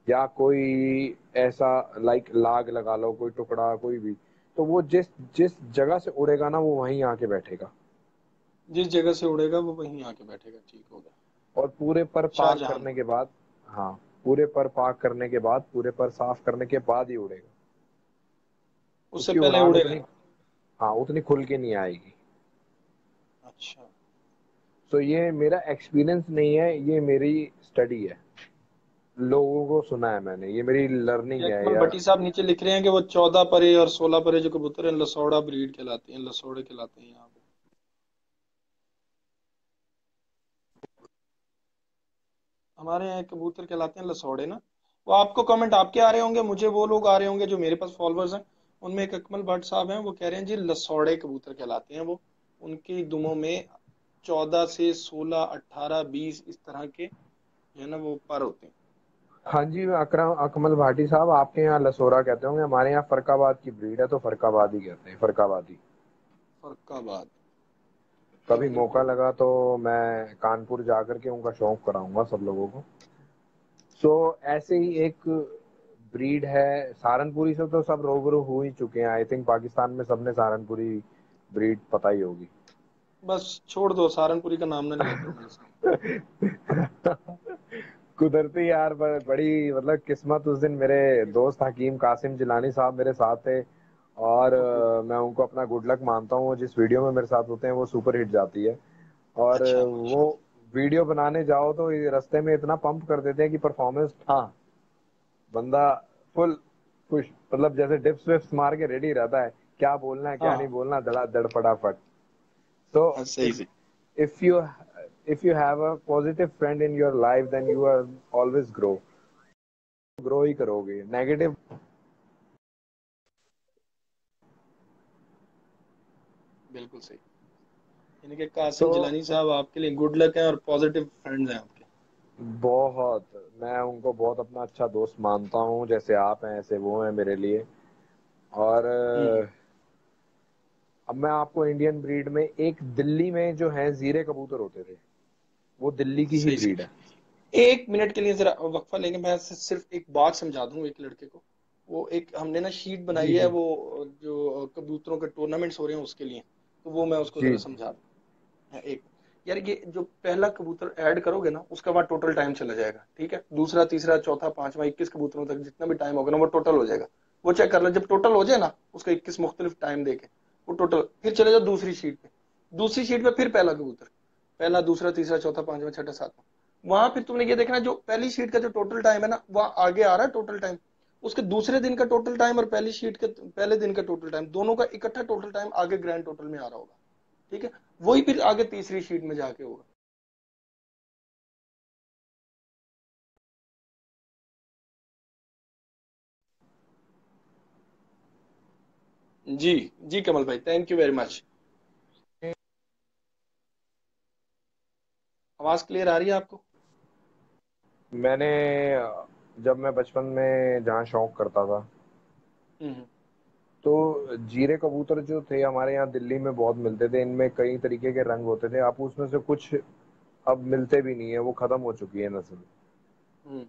या कोई ऐसा लाइक लाग लगा लो, कोई टुकड़ा कोई भी, तो वो जिस जिस जगह से उड़ेगा ना, वो वहीं आके बैठेगा। जिस जगह से उड़ेगा वो वहीं आके बैठेगा, ठीक हो गया। और पूरे पर पाक करने शाहजहानपुर। के बाद, हाँ, पूरे पर पाक करने के बाद, पूरे पर साफ करने के बाद ही उड़ेगा। उससे उसकी पहले उड़ान उड़ेगा उतनी, नहीं। हाँ, उतनी खुल के नहीं आएगी। अच्छा। तो ये मेरा एक्सपीरियंस नहीं है, ये मेरी स्टडी है। लोगों को सुना है मैंने, ये मेरी ये लर्निंग है अकमल या। भट्टी साहब नीचे लिख रहे हैं कि वो 14 परे और 16 परे जो कबूतर हैं लसौड़ा ब्रीड कहलाते हैं, लसौड़े कहलाते हैं यहाँ पे। हमारे यहाँ कबूतर कहलाते हैं लसौड़े ना। वो आपको कमेंट आपके आ रहे होंगे, मुझे वो लोग आ रहे होंगे जो मेरे पास फॉलोअर्स हैं। उनमें एक अकमल भट्ट साहब हैं, वो कह रहे हैं जी लसौड़े कबूतर कहलाते हैं वो। उनकी दुमों में 14 से 16, 18, 20 इस तरह के जो है ना वो पर होते हैं। हाँ जी, अकरम अकमल भाटी साहब, आपके यहाँ लसोरा कहते होंगे, हमारे यहाँ फरकाबाद की ब्रीड है, तो फरकाबादी कहते हैं, फरकाबादी। फरकाबाद। कभी बिल्कुल मौका बिल्कुल। लगा तो मैं कानपुर जाकर के उनका शौक कराऊंगा सब लोगों को। सो ऐसे ही एक ब्रीड है सहारनपुरी से, तो सब रूबरू हो ही चुके हैं। आई थिंक पाकिस्तान में सबने सहारनपुरी ब्रीड पता ही होगी। बस छोड़ दो, सहारनपुरी का नाम ना लिया करो मेरे सामने। कुदरती यार, बड़ी मतलब किस्मत, उस दिन मेरे दोस्त हकीम कासिम जिलानी साहब मेरे साथ थे, और ओके। मैं उनको अपना गुड लक मानता हूँ। वो जिस वीडियो में मेरे साथ होते हैं वो सुपर हिट जाती है। और अच्छा, वो माशाल्लाह। वीडियो बनाने जाओ तो ये रास्ते में इतना पंप कर देते हैं कि परफॉर्मेंस, हाँ, बंदा फुल खुश, मतलब जैसे डिप्स विप्स मार के रेडी रहता है, क्या बोलना है क्या नहीं हाँ बोलना, धड़ाधड़ फटाफट। तो हाँ, सही if सही। if you if you have a positive friend in your life, then you are always grow ही करोगे। नेगेटिव, बिल्कुल सही। यानी कि कासिम तो जिलानी साहब आपके लिए गुड लक है और पॉजिटिव फ्रेंड्स हैं आपके। बहुत, मैं उनको बहुत अपना अच्छा दोस्त मानता हूँ। जैसे आप हैं ऐसे वो हैं मेरे लिए। और हम्म। अब मैं आपको इंडियन ब्रीड में, एक दिल्ली में जो है जीरे कबूतर होते थे, वो दिल्ली की ही सही ब्रीड है। सही। एक मिनट के लिए जरा वक्फा लेंगे, मैं सिर्फ एक बात समझा दूं एक लड़के को। वो एक हमने ना शीट जी बनाई है, जी वो जो कबूतरों के टूर्नामेंट्स हो रहे हैं उसके लिए, तो वो मैं उसको जी जरा जी। समझा दूं। एक, यार ये जो पहला कबूतर ऐड करोगे ना उसका बाद टोटल टाइम चला जाएगा, ठीक है। दूसरा, तीसरा, चौथा, पांचवा, 21 कबूतरों तक जितना भी टाइम होगा ना वो टोटल हो जाएगा। वो चेक कर लो, जब टोटल हो जाए ना उसका 21 मुख्तलिफ टाइम देके वो टोटल, फिर चले जाओ दूसरी शीट पे। दूसरी शीट पे फिर पहला कबूतर, पहला, दूसरा, तीसरा, चौथा, पांचवा, छठा, सातवां। वहां फिर तुमने ये देखना जो पहली शीट का जो टोटल टाइम है ना वहां आगे आ रहा है टोटल टाइम, उसके दूसरे दिन का टोटल टाइम और पहली शीट के पहले दिन का टोटल टाइम दोनों का इकट्ठा टोटल टाइम आगे ग्रैंड टोटल में आ रहा होगा, ठीक है। वही फिर आगे तीसरी शीट में जाके होगा। जी जी कमल भाई, थैंक यू वेरी मच। आवाज क्लियर आ रही है आपको? मैंने जब मैं बचपन में जहाँ शौक करता था, हम्म। तो जीरे कबूतर जो थे हमारे यहाँ दिल्ली में बहुत मिलते थे। इनमें कई तरीके के रंग होते थे, आप उसमें से कुछ अब मिलते भी नहीं है, वो खत्म हो चुकी है नस्ल। हम्म।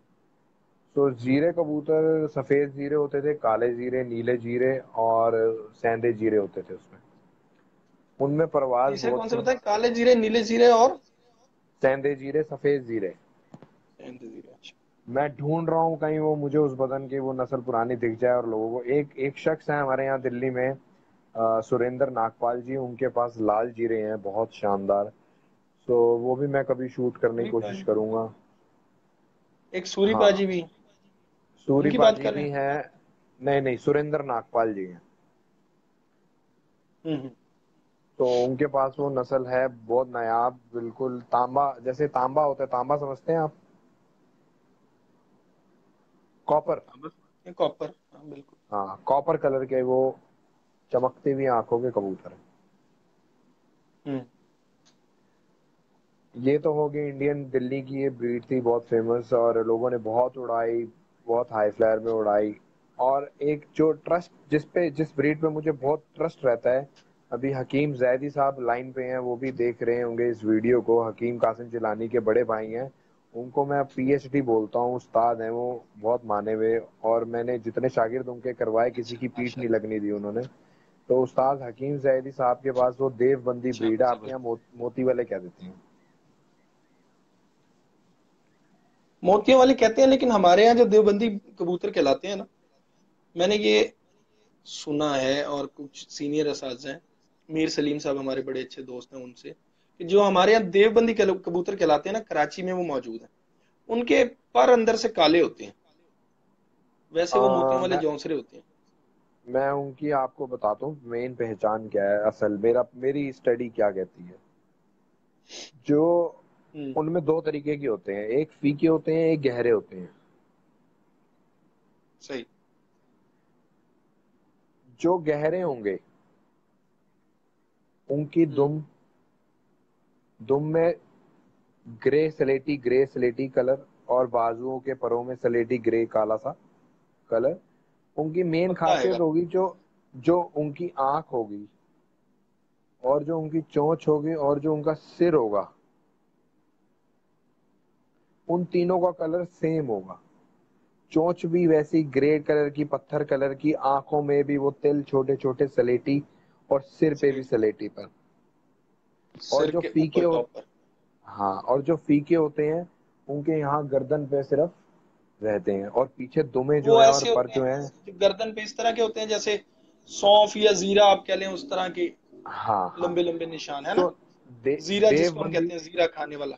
तो जीरे कबूतर सफेद जीरे होते थे, काले जीरे, नीले जीरे और सेंधे जीरे होते थे उसमें। उनमें परवाज तीसरे बहुत कौन से थी। बताए? काले जीरे, नीले जीरे और सेंधे जीरे, सफेद जीरे। सेंधे जीरे। अच्छा। मैं ढूंढ रहा हूँ कहीं वो मुझे उस बदन की वो नस्ल पुरानी दिख जाए और लोगों को। एक एक शख्स है हमारे यहाँ दिल्ली में, सुरेंद्र नागपाल जी, उनके पास लाल जीरे हैं बहुत शानदार। तो वो भी मैं कभी शूट करने की सूरी कोशिश पाजी, करूंगा। एक सूरी हाँ, पाजी भी, सूरी उनकी बात पाजी कर रहे भी हैं? हैं। नहीं नहीं, सुरेंद्र नागपाल जी हैं। हम्म। तो उनके पास वो नस्ल है बहुत नायाब, बिल्कुल तांबा, जैसे तांबा होता है, तांबा समझते हैं आप? कॉपर। हाँ बस, ये कॉपर, हाँ बिल्कुल। हाँ, कॉपर कलर के वो चमकती हुई आंखों के कबूतर हैं। हम्म। ये तो होगी इंडियन, दिल्ली की ये ब्रीड थी बहुत फेमस, और लोगों ने बहुत उड़ाई, बहुत हाई फ्लायर में उड़ाई। और एक जो ट्रस्ट, जिस ब्रीड पे मुझे बहुत ट्रस्ट रहता है, अभी हकीम जैदी साहब लाइन पे हैं, वो भी देख रहे होंगे इस वीडियो को। हकीम कासिम जिलानी के बड़े भाई हैं। उनको मैं पीएचडी बोलता हूँ, उस्ताद हैं वो, बहुत माने हुए। और मैंने जितने शागिर्द उनके करवाए, किसी अच्छा, की पीठ नहीं माशाल्लाह। लगने दी उन्होंने। तो उस्ताद हकीम जैदी साहब के पास वो देवबंदी अच्छा, ब्रीड है, आपके यहाँ जबरदस्त। मोती वाले कह देते हैं। मोतियों वाले कहते हैं, लेकिन हमारे यहाँ जो देवबंदी कबूतर कहलाते हैं ना, मैंने ये सुना है, और कुछ सीनियर असातिज़ा हैं, मीर सलीम साहब हमारे बड़े अच्छे दोस्त हैं उनसे, कि जो हमारे यहाँ देवबंदी कबूतर कहलाते हैं ना, कराची में वो मौजूद हैं। उनके पर अंदर से काले होते हैं, वैसे वो मोतियों वाले मैं जौंसरे होते हैं। मैं उनकी आपको बताता हूँ मेन पहचान क्या है, असल मेरी स्टडी क्या कहती है। जो हम्म। उनमें दो तरीके के होते हैं, एक फीके होते हैं, एक गहरे होते हैं। सही। जो गहरे होंगे उनकी हम्म। दुम दुम में ग्रे स्लेटी कलर, और बाजुओं के परों में स्लेटी ग्रे काला सा कलर। उनकी मेन पता है। खासियत होगी जो जो उनकी आंख होगी, और जो उनकी चोंच होगी, और जो उनका सिर होगा, उन तीनों का कलर सेम होगा। चोंच भी वैसी ग्रे कलर की, पत्थर कलर की, आंखों में भी वो तिल छोटे छोटे सलेटी, और सिर पे भी स्लेटी, सलेटी पर। और सिर जो के फीके ऊपर हो टॉप पर। हाँ, और जो फीके होते हैं उनके यहाँ गर्दन पे सिर्फ रहते हैं, और पीछे दुमे जो वो है और ऐसे पर होते जो हैं है। जो गर्दन पे इस तरह के होते हैं, जैसे सौंफ या जीरा आप कह लें, उस तरह के हाँ हाँ। लंबे लंबे निशान है तो ना। जीरा जिसको हम देवबंदी कहते हैं, जीरा खाने वाला,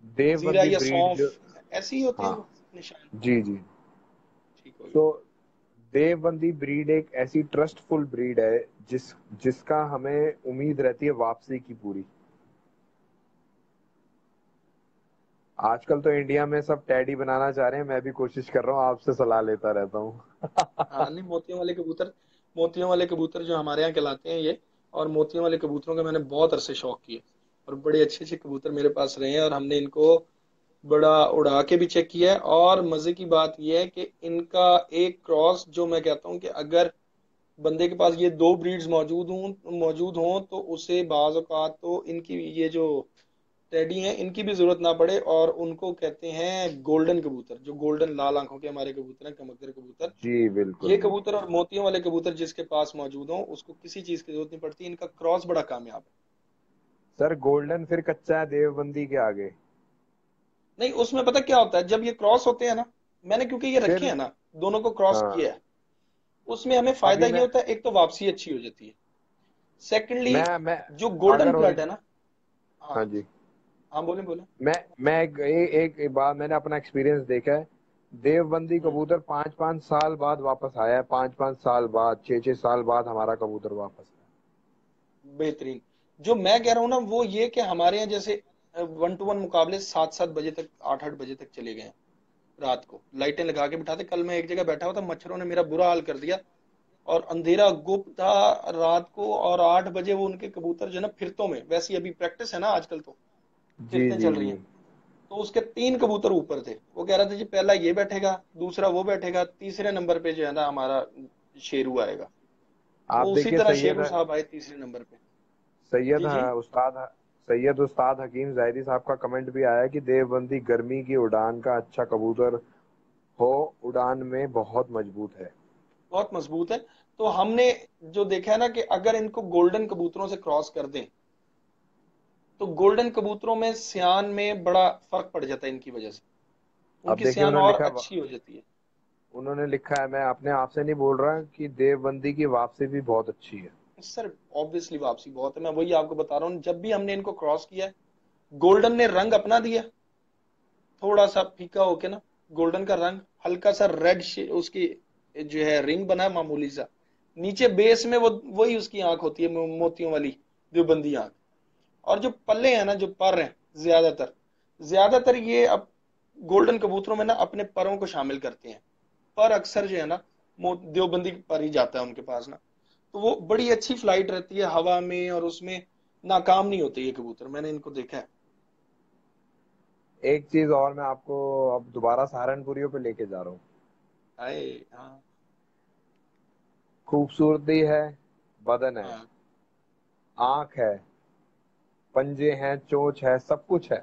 जीरा देवबंदी या ब्रीड जो, सौंफ, ऐसे ही होते हैं हाँ, वो निशान। जी जी। ठीक हो गया। तो देवबंदी ब्रीड एक ऐसी ट्रस्टफुल ब्रीड है जिसका हमें उम्मीद रहती है वापसी की पूरी। आजकल तो इंडिया में सब टैडी बनाना चाह रहे हैं, मैं भी कोशिश कर रहा हूँ, आपसे सलाह लेता रहता हूँ। हाँ नहीं, मोतियों वाले कबूतर, मोतियों वाले कबूतर जो हमारे यहाँ कहलाते हैं ये, और मोतियों वाले कबूतरों का मैंने बहुत अरसे शौक किया, और बड़े अच्छे अच्छे कबूतर मेरे पास रहे हैं, और हमने इनको बड़ा उड़ा के भी चेक किया है। और मजे की बात यह है कि इनका एक क्रॉस, जो मैं कहता हूँ कि अगर बंदे के पास ये दो ब्रीड्स मौजूद हों तो उसे बाज औकात तो इनकी ये जो टेडी हैं इनकी भी जरूरत ना पड़े। और उनको कहते हैं गोल्डन कबूतर, जो गोल्डन लाल आंखों के हमारे कबूतर हैं, कमकदर कबूतर। जी बिल्कुल ये बिल्कुल। कबूतर और मोतियों वाले कबूतर जिसके पास मौजूद हो, उसको किसी चीज की जरूरत नहीं पड़ती, इनका क्रॉस बड़ा कामयाब है। सर गोल्डन फिर कच्चा है देवबंदी के आगे। नहीं, उसमें पता क्या होता है, जब ये क्रॉस होते हैं ना, मैंने क्योंकि ये रखे फिर हैं ना, दोनों को क्रॉस हाँ, किया है, उसमें हमें फायदा अभी ये मैं होता है, एक तो वापसी अच्छी हो जाती है, सेकंडली मैं जो गोल्डन अगर ब्लड है ना। हाँ। हाँ जी। हाँ, बोले बोले। मैं एक बात मैंने अपना एक्सपीरियंस देखा है। देवबंदी हम्म। कबूतर 5-5 साल बाद वापस आया है, 5-5 साल बाद, 6-6 साल बाद हमारा कबूतर वापस बेहतरीन। जो मैं कह रहा हूँ ना, वो ये कि हमारे यहाँ जैसे 1-to-1 मुकाबले 7-7 बजे तक, 8-8 बजे तक चले गए हैं। रात को लाइटें लगा के बिठाते, कल मैं एक जगह बैठा हुआ था, मच्छरों ने मेरा बुरा हाल कर दिया। और अंधेरा गुप्त था रात को, और 8 बजे वो उनके कबूतर जो है ना फिरतों में, वैसी अभी प्रैक्टिस है ना आजकल, तो जी फिरतें जी चल रही जी। हैं। तो उसके 3 कबूतर ऊपर थे, वो कह रहा था जी पहला ये बैठेगा, दूसरा वो बैठेगा, तीसरे नंबर पे जो है ना हमारा शेरू आएगा। आप तो उसी देखिए तरह सैयद शेरू साहब आए तीसरे नंबर पे। सैयद जी जी। उस्ताद सैयद उस्ताद हकीम जायदी साहब का कमेंट भी आया है कि देवबंदी गर्मी की उड़ान का अच्छा कबूतर हो, उड़ान में बहुत मजबूत है। बहुत मजबूत है। तो हमने जो देखा है ना कि अगर इनको गोल्डन कबूतरों से क्रॉस कर दें, तो गोल्डन कबूतरों में सियान में बड़ा फर्क पड़ जाता है इनकी वजह से, अब उनकी देखिए सियान उन्होंने और लिखा, अच्छी हो जाती है। उन्होंने लिखा है, मैं अपने आप से नहीं बोल रहा, कि देवबंदी की वापसी भी बहुत अच्छी है। सर ऑब्वियसली वापसी बहुत है, मैं वही आपको बता रहा हूँ, जब भी हमने इनको क्रॉस किया है, गोल्डन ने रंग अपना दिया, थोड़ा सा फीका होके ना, गोल्डन का रंग हल्का सा रेड, उसकी जो है रिंग बना है मामूली सा, नीचे बेस में वो वही उसकी आंख होती है, मोतियों वाली देवबंदी आंख। और जो पल्ले हैं ना, जो पर हैं, ज्यादातर ज्यादातर ये अब गोल्डन कबूतरों में ना अपने परों को शामिल करते हैं। पर अक्सर जो है ना देवबंदी पर ही जाता है उनके पास ना। तो वो बड़ी अच्छी फ्लाइट रहती है हवा में, और उसमें नाकाम नहीं होते ये कबूतर, मैंने इनको देखा है। एक चीज और मैं आपको अब दोबारा सहारनपुरियों पे लेके जा रहा हूँ। आए। हाँ। खूबसूरती है, बदन है, हाँ। आंख है, पंजे हैं, चोंच है, सब कुछ है,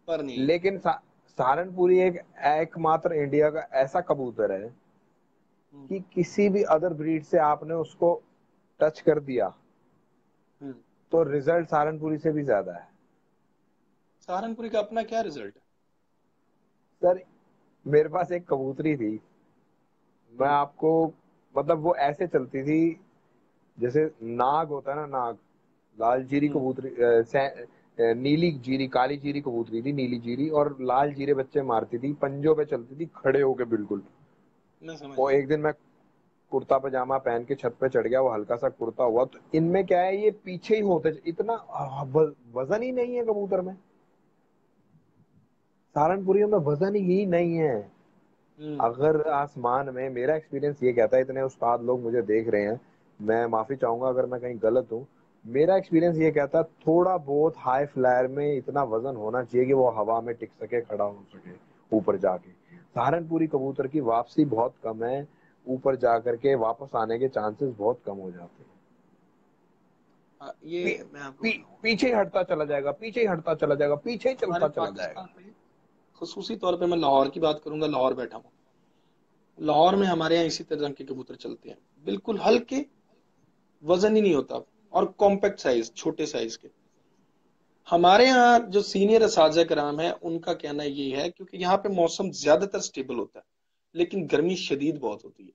पर नहीं है। लेकिन सहारनपुरी एक एकमात्र इंडिया का ऐसा कबूतर है हम्म। कि किसी भी अदर ब्रीड से आपने उसको टच कर दिया हम्म। तो रिजल्ट सहारनपुरी से भी ज्यादा है। सहारनपुरी का अपना क्या रिजल्ट है? सर, मेरे पास एक कबूतरी थी, मैं हम्म। आपको, मतलब वो ऐसे चलती थी जैसे नाग होता है ना, नाग, लाल जीरी हम्म। कबूतरी, नीली जीरी, काली जीरी कबूतरी थी, नीली जीरी, और लाल जीरे बच्चे मारती थी, पंजों पे चलती थी खड़े होके बिल्कुल। मैं समझ वो गया। एक दिन मैं कुर्ता पजामा पहन के छत पे चढ़ गया, वो हल्का सा कुर्ता हुआ, तो इनमें क्या है, ये पीछे ही होते, इतना वजन ही नहीं है कबूतर में, सहारनपुरियों में वजन ही नहीं है। हम्म। अगर आसमान में, मेरा एक्सपीरियंस ये कहता है, इतने उस्ताद लोग मुझे देख रहे हैं, मैं माफी चाहूंगा अगर मैं कहीं गलत हूँ, मेरा एक्सपीरियंस ये कहता है थोड़ा बहुत हाई फ्लायर में इतना वजन होना चाहिए कि वो हवा में टिक सके, खड़ा हो सके ऊपर जाके। सहारनपुरी कबूतर की वापसी बहुत कम है, ऊपर जा करके वापस आने के चांसेस बहुत कम हो जाते हैं। हाँ, पी, ये मैं आपको बताऊं, पीछे ही हटता चला जाएगा, पीछे ही हटता चला जाएगा, पीछे ही हमारे चलता चला जाएगा। पाकिस्तान में खसूसी तौर पे मैं लाहौर की बात करूंगा, लाहौर बैठा हूँ, लाहौर में हमारे यहाँ इसी तरह के कबूतर चलते हैं, बिल्कुल हल्के, वजन ही नहीं होता, और कॉम्पैक्ट साइज, छोटे साइज के। हमारे यहाँ जो सीनियर असातिज़ा कराम है उनका कहना ये है, क्योंकि यहाँ पे मौसम ज्यादातर स्टेबल होता है, लेकिन गर्मी शदीद बहुत होती है।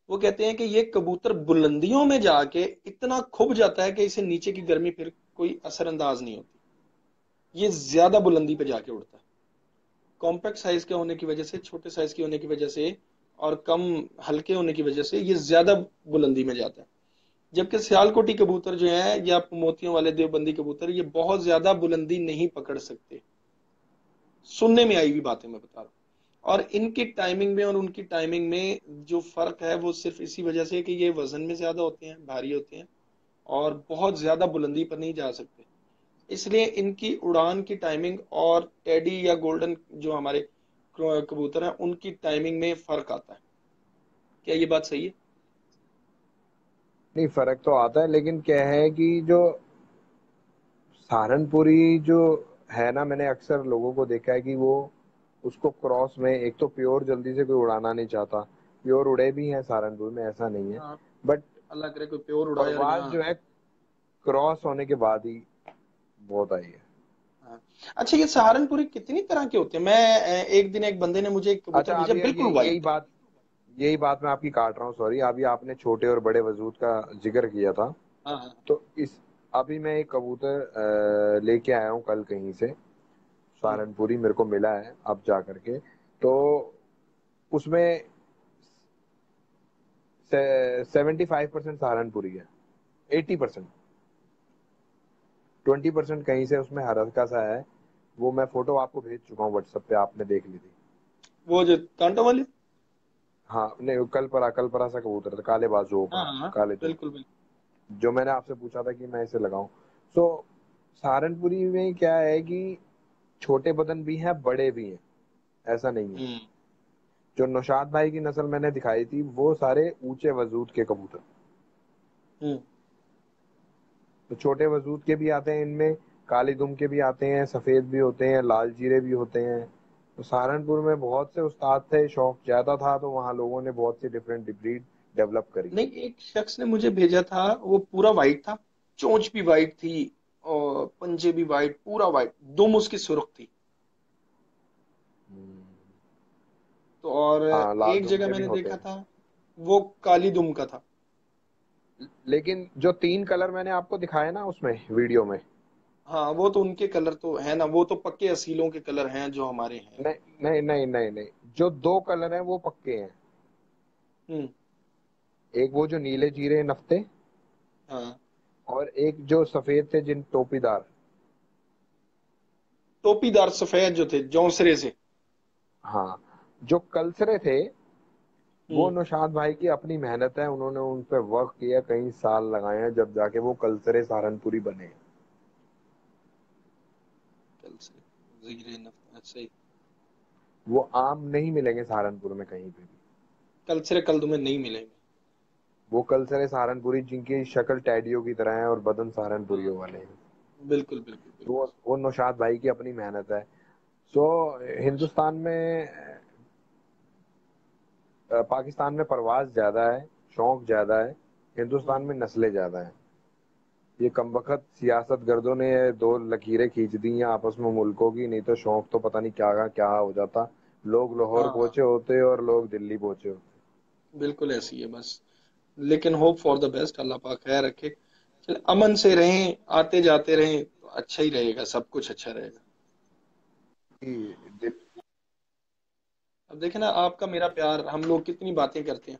वो कहते हैं कि ये कबूतर बुलंदियों में जाके इतना खुब जाता है कि इसे नीचे की गर्मी फिर कोई असरअंदाज नहीं होती, ये ज्यादा बुलंदी पे जाके उड़ता है। कॉम्पैक्ट साइज के होने की वजह से, छोटे साइज की होने की वजह से, और कम हल्के होने की वजह से ये ज्यादा बुलंदी में जाता है। जबकि सियालकोटी कबूतर जो है, या मोतियों वाले देवबंदी कबूतर, ये बहुत ज्यादा बुलंदी नहीं पकड़ सकते, सुनने में आई हुई बातें मैं बता रहा हूँ। और इनकी टाइमिंग में और उनकी टाइमिंग में जो फर्क है, वो सिर्फ इसी वजह से कि ये वजन में ज्यादा होते हैं, भारी होते हैं, और बहुत ज्यादा बुलंदी पर नहीं जा सकते, इसलिए इनकी उड़ान की टाइमिंग और टेडी या गोल्डन जो हमारे कबूतर हैं उनकी टाइमिंग में फर्क आता है। क्या ये बात सही है? नहीं, फर्क तो आता है, लेकिन क्या है कि जो सहारनपुरी जो है ना, मैंने अक्सर लोगों को देखा है कि वो उसको क्रॉस में, एक तो प्योर जल्दी से कोई उड़ाना नहीं चाहता, प्योर उड़े भी हैं सहारनपुर में, ऐसा नहीं है, हाँ। बट अल्लाह करे कोई प्योर उड़ाए, और परवाज यहाँ। जो है क्रॉस होने के बाद ही बहुत आई है। हाँ। अच्छा, ये सहारनपुरी कितनी तरह के होते हैं? मैं एक दिन एक बंदे ने मुझे एक कबूतर अच्छा, भेजा, अब बिल्कुल यही व्हाइट। बात, यही बात मैं आपकी काट रहा हूँ, सॉरी। अभी आपने छोटे और बड़े वजूद का जिक्र किया था, हाँ हाँ। तो इस, अभी मैं एक कबूतर लेके आया हूँ कल कहीं से, हम्म। सहारनपुरी मेरे को मिला है अब जा करके, तो उसमें 75% सहारनपुरी है, 80%, 20% कहीं से उसमें हल्का सा है, वो मैं फोटो आपको भेज चुका हूँ व्हाट्सएप पे, आपने देख ली थी। वो जो कांटों वाली। हाँ नहीं, कल परा सा कबूतर था, काले बाजुओं हाँ का, हाँ, काले दुम, बिल्कुल बिल्कुल। जो मैंने आपसे पूछा था कि मैं इसे लगाऊं। सो सहारनपुरी में क्या है कि छोटे बदन भी हैं, बड़े भी हैं, ऐसा नहीं है। हम्म जो नौशाद भाई की नस्ल मैंने दिखाई थी वो सारे ऊंचे वजूद के कबूतर। हम्म। तो छोटे वजूद के भी आते हैं इनमें, काली दुम के भी आते हैं, सफेद भी होते हैं, लाल जीरे भी होते हैं। तो सहारनपुर में बहुत से उस्ताद थे, शौक ज्यादा था, तो वहाँ लोगों ने बहुत सी डिफरेंट ब्रीड डेवलप करी। नहीं, एक शख्स ने मुझे भेजा था, वो पूरा वाइट था, चोंच भी वाइट थी और पंजे भी वाइट, पूरा वाइट, दुम उसकी सुर्ख थी। हम्म। तो और हाँ, लाल एक दुम जगह के भी मैंने होते देखा हैं। था, वो काली दुम का था। लेकिन जो 3 कलर मैंने आपको दिखाए ना उसमें वीडियो में, हाँ, वो तो उनके कलर तो है ना, वो तो पक्के असीलों के कलर हैं जो हमारे हैं। नहीं नहीं नहीं नहीं नहीं, जो 2 कलर हैं वो पक्के हैं। हम्म। एक वो जो नीले जीरे नफ्ते, हाँ, और एक जो सफेद थे जिन टोपीदार। टोपीदार सफेद जो थे जौंसरे से। हाँ, जो कलसरे थे वो हम्म। नौशाद भाई की अपनी मेहनत है, उन्होंने उन पे वर्क किया, कई साल लगाए हैं, जब जाके वो कलसरे सहारनपुरी बने। कल से जीरे नफ्ता सही। वो आम नहीं मिलेंगे सहारनपुर में कहीं पे भी। कल से कल तुम्हें नहीं मिलेंगे। वो कलसरे सहारनपुरी जिनकी शक्ल टैडियो की तरह है और बदन हाँ, सहारनपुरियों वाले हैं। बिल्कुल बिल्कुल तो बिल्कुल। वो नौशाद भाई की अपनी मेहनत है। सो माशा। हिंदुस्तान में, पाकिस्तान में परवाज ज्यादा है, शौक ज्यादा है, हिंदुस्तान में नस्लें ज्यादा है। ये कमबख्त सियासत गर्दों ने ये 2 लकीरें खींच दी हैं आपस में मुल्कों की, नहीं तो शौक तो पता नहीं क्या क्या हो जाता। लोग लाहौर हाँ, पहुंचे होते और लोग दिल्ली पहुंचे होते। बिल्कुल ऐसी है बस। लेकिन होप फॉर द बेस्ट, अल्लाह पाक खैर रखे। चल, अमन से रहें, आते जाते रहें तो अच्छा ही रहेगा, सब कुछ अच्छा रहेगा। कि अब देखे ना, आपका मेरा प्यार, हम लोग कितनी बातें करते हैं।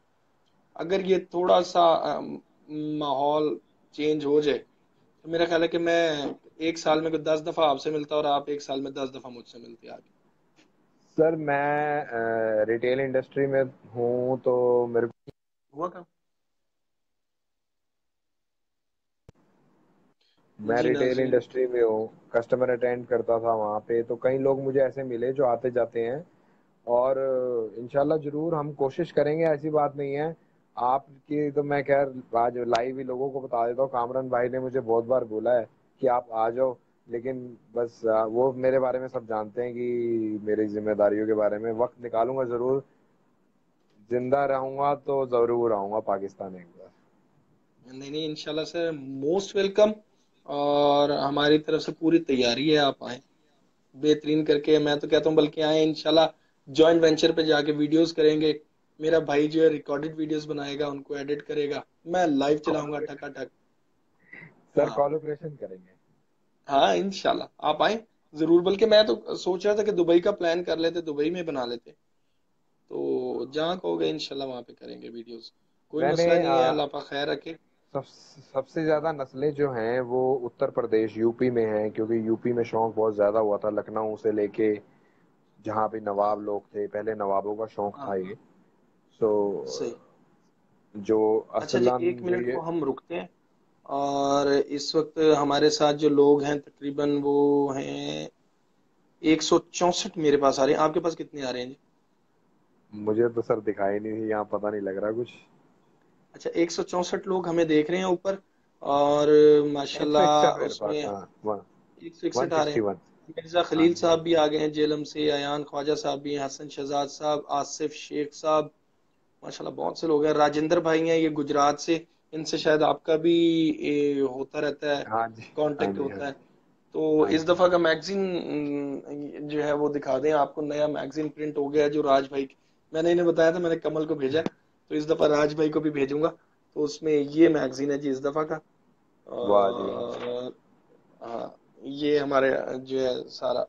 अगर ये थोड़ा सा माहौल चेंज हो जाए, तो मेरा ख्याल है कि मैं एक साल में 10 दफा आपसे मिलता और आप एक साल में 10 दफा मुझसे मिलते आगे। सर मैं रिटेल इंडस्ट्री में हूँ, तो मेरे हुआ काम। मैं जी रिटेल नाजरीन। इंडस्ट्री में हूँ, कस्टमर अटेंड करता था वहाँ पे, तो कई लोग मुझे ऐसे मिले जो आते जाते हैं। और इंशाल्लाह जरूर हम कोशिश करेंगे, ऐसी बात नहीं है। आपकी तो मैं खैर आज लाइव ही लोगों को बता देता हूँ, कामरान भाई ने मुझे बहुत बार बोला है कि आप आ जाओ। लेकिन बस वो मेरे बारे में सब जानते हैं कि मेरी जिम्मेदारियों के बारे में, वक्त निकालूंगा जरूर, जिंदा रहूंगा तो जरूर आऊंगा पाकिस्तान एक बार। नहीं नहीं, इंशाल्लाह सर, मोस्ट वेलकम। और हमारी तरफ से पूरी तैयारी है, आप आए बेहतरीन करके। मैं तो कहता हूँ बल्कि आए इंशाल्लाह, जॉइंट वेंचर पे जाके वीडियोस करेंगे। मेरा भाई जो है रिकॉर्डेड वीडियोस बनाएगा, उनको एडिट करेगा, मैं लाइव चलाऊंगा ठकाठक। सर हाँ कोलैबोरेशन करेंगे। हाँ, इंशाल्लाह आप आए जरूर। बल्कि मैं तो सोच रहा था कि दुबई का प्लान कर लेते, दुबई में बना लेते। तो जहाँ कहोगे इंशाल्लाह वहां पे करेंगे वीडियोस। कोई मैंने मसला नहीं है, अल्लाह पाक खैर रखे। सब सबसे ज्यादा नस्लें जो हैं वो उत्तर प्रदेश यूपी में हैं, क्योंकि यूपी में शौक बहुत ज्यादा हुआ था, लखनऊ से लेके जहाँ पे नवाब हाँ लोग थे, पहले नवाबों का शौक हाँ था हाँ, ये। सो सही। जो अच्छा जी, असलन एक जो मिनट ये, को हम रुकते हैं। और इस वक्त हमारे साथ जो लोग हैं तकरीबन वो हैं 164 मेरे पास आ रहे हैं। आपके पास कितने आ रहे हैं जी? मुझे तो सर दिखाई नहीं, यहाँ पता नहीं लग रहा कुछ। अच्छा, 164 लोग हमें देख रहे हैं ऊपर। और एक सौ माशाल्लाह इकसठ मेरे पास, उसमें हाँ, वन 161 वन आ रहे सिक्सटी हैं। वन मिर्जा हाँ खलील जी, हाँ साहब जी। भी आ गए हैं जेलम से, अयान ख्वाजा साहब भी हैं, हसन शहजाद साहब, आसिफ शेख साहब। माशाल्लाह बहुत से लोग हैं। राजेंद्र भाई हैं, ये गुजरात से। इनसे शायद आपका भी होता रहता है, हाँ जी, हाँ कांटेक्ट जी, हाँ होता है। जी, तो हाँ इस जी। दफा का मैगजीन जो है वो दिखा दें आपको। नया मैगजीन प्रिंट हो गया है जो राज भाई मैंने इन्हें बताया था, मैंने कमल को भेजा है। तो इस दफा राज भाई को भी भेजूंगा। तो उसमें ये मैगजीन है जी इस दफा का। वाह जी वाह। और हाँ, ये हमारे जो है सारा,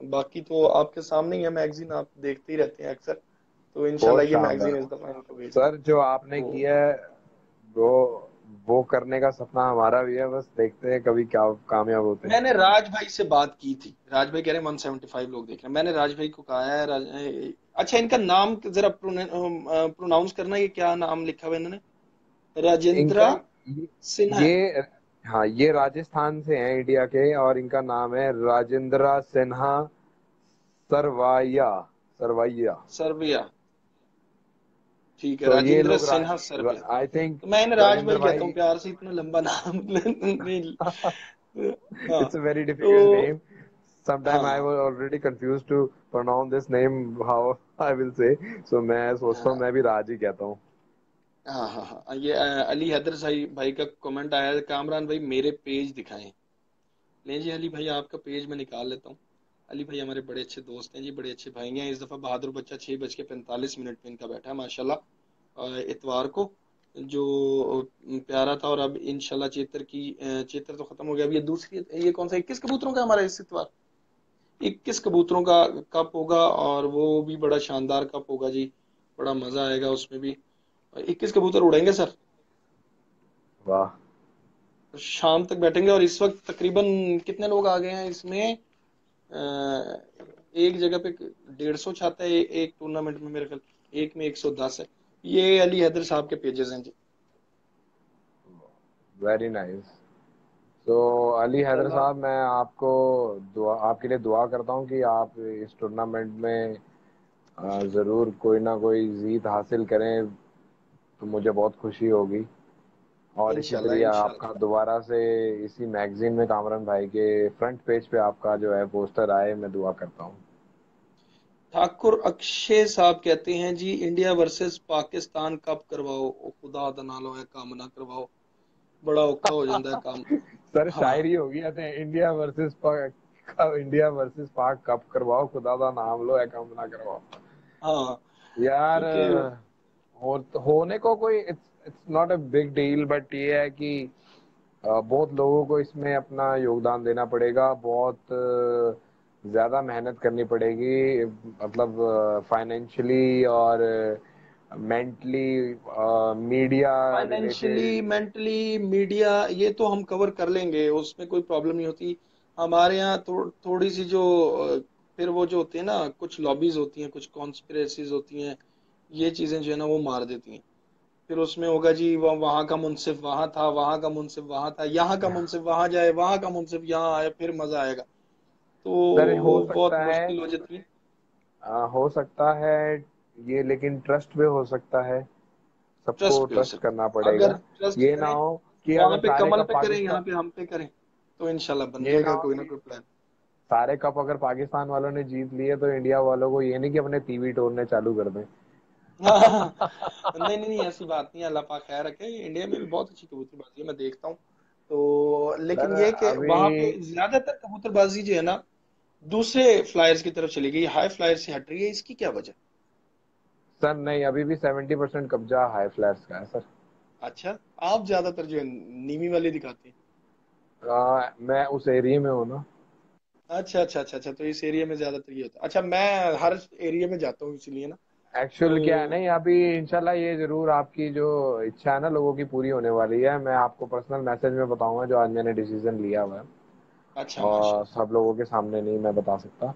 बाकी तो आपके सामने ही है मैगजीन, आप देखते ही रहते हैं अक्सर। तो बहुत इंशाल्लाह ये मैगजीन शानदार। इस दफा इनको भेज दें। सर जो आपने तो किया है वो वो करने का सपना हमारा भी है, बस देखते हैं कभी क्या कामयाब होते हैं। मैंने राज भाई से बात की थी, राज भाई कह रहे हैं 175 लोग देख रहे हैं। मैंने राज भाई को कहा है अच्छा इनका नाम जरा प्रोनाउंस करना, ये क्या नाम लिखा हुआ है इन्होंने? इनका राजेंद्र सिन्हा है। ये हाँ, ये राजस्थान से हैं, इंडिया के, और इनका नाम है राजेंद्र सिन्हा सरवाइया। सरवाइया। सर्बिया। ठीक है, तो ये राजेंद्र लोग सिन्हा सर्बिया। आई थिंक तो मैं इन्हें राज राजेंद्र भाई कहता हूँ भाई। प्यार से, इतना लंबा नाम नहीं। हाँ। It's a very difficult तो name. Sometime I हाँ was already confused to pronounce this name, how I will say. So मैं सोचता हूँ हाँ मैं भी राज ही कहता हूँ। हाँ हाँ हाँ, ये अली हैदर भाई भाई का कमेंट आया है, कामरान भाई मेरे पेज दिखाएं। नहीं जी अली भाई, आपका पेज मैं निकाल लेता हूँ। अली भाई हमारे बड़े अच्छे दोस्त हैं जी, बड़े अच्छे भाई हैं। इस दफा बहादुर बच्चा 6:45 पे इनका बैठा है माशाल्लाह, इतवार को, जो प्यारा था। और अब इंशाल्लाह चेतर की चेतर तो खत्म हो गया, अब ये दूसरी, ये कौन सा 21 कबूतरों का हमारा इस इतवार, 21 कबूतरों का कप होगा, और वो भी बड़ा शानदार कप होगा जी। बड़ा मजा आएगा उसमें भी। 21 कबूतर उड़ेंगे सर। वाह। शाम तक बैठेंगे, और इस वक्त तकरीबन कितने लोग आ गए हैं इसमें? एक जगह पे 150 चाहता है एक टूर्नामेंट में, मेरे ख्याल एक में 110 है। ये अली हैदर साहब के पेजेस हैं जी। Very nice. तो अली हैदर इंशाल्लाह। साहब, मैं आपको आपके लिए दुआ करता हूँ कि आप इस टूर्नामेंट में जरूर कोई ना कोई जीत हासिल करें, तो मुझे बहुत खुशी होगी। और इसी इंशाल्लाह तरह आपका इंशाल्लाह। दोबारा से इसी मैगजीन में कामरान भाई के फ्रंट पेज पे आपका जो है पोस्टर आए, मैं दुआ करता हूँ। ठाकुर अक्षय साहब कहते हैं जी, इंडिया वर्सेस पाकिस्तान कब करवाओ, ओ खुदा दा ना लो है काम ना करवाओ। बड़ा औखा हो जाता है काम। सर हाँ शायरी होगी ऐसे, इंडिया वर्सेस पाक कप करवाओ, खुदा का नाम लो, है कम ना करवाओ। हाँ। यार क्योंकि होने को कोई, it's it's not a big deal, but ये है कि बहुत लोगों को इसमें अपना योगदान देना पड़ेगा, बहुत ज्यादा मेहनत करनी पड़ेगी, मतलब फाइनेंशियली और mentally, media related. Financially mentally media ये तो हम कवर कर लेंगे, उसमें कोई प्रॉब्लम नहीं होती। हमारे यहाँ थोड़ी सी जो फिर वो जो होती है ना, कुछ लॉबीज होती हैं, कुछ कॉन्स्पिरेसीज होती हैं, ये चीजें जो है ना वो मार देती हैं। फिर उसमें होगा जी वहाँ का मुंसिफ वहां था, वहां का मुंसिफ वहां था, यहाँ का मुंसिफ वहां जाए, वहां का मुंसिफ यहाँ आए, फिर मजा आएगा। तो सर हो वो बहुत सकता है, मुश्किल हो जाती है। हो सकता है ये, लेकिन ट्रस्ट पे हो सकता है, सबको ट्रस्ट पे हो ट्रस्ट सकता करना है, अगर पड़ेगा। ट्रस्ट ये ना करें, हो कि वहां अगर पे सारे कमल कप पे करें, यहाँ पाकिस्तान, पे हम पे करें, तो इंशाल्लाह बन ये ना जाएगा हो कोई ना कि कोई प्लान। सारे कप अगर पाकिस्तान वालों ने जीत लिए, तो इंडिया वालों को ये नहीं कि अपने टीवी तोड़ने चालू कर दें। हाँ, नहीं नहीं नहीं, ऐसी बात नहीं है, अल्लाह पाक खैर रखे। इंडिया में भी बहुत अच्छी कबूतरबाजी है, मैं देखता हूँ। तो सर लेकिन ये कि अभी, वहां पे ज्यादातर कबूतरबाजी जो है ना दूसरे फ्लायर्स की तरफ चली गई, हाई फ्लायर से हट रही है, इसकी क्या वजह? सर नहीं, अभी भी 70% कब्जा हाई फ्लैट्स का है सर। अच्छा, आप ज्यादातर जो है नीमी वाले दिखाते हैं। मैं उस एरिया में हूँ ना। अच्छा अच्छा अच्छा अच्छा, तो इस एरिया में ज्यादातर ये होता है। अच्छा, मैं हर एरिया में जाता हूँ इसलिए ना। एक्चुअल क्या है, तो नहीं अभी इंशाल्लाह ये जरूर आपकी जो इच्छा है ना लोगों की पूरी होने वाली है। मैं आपको पर्सनल मैसेज में बताऊंगा जो आज मैंने डिसीजन लिया हुआ है, अच्छा और माशाल्लाह। सब लोगों के सामने नहीं मैं बता सकता।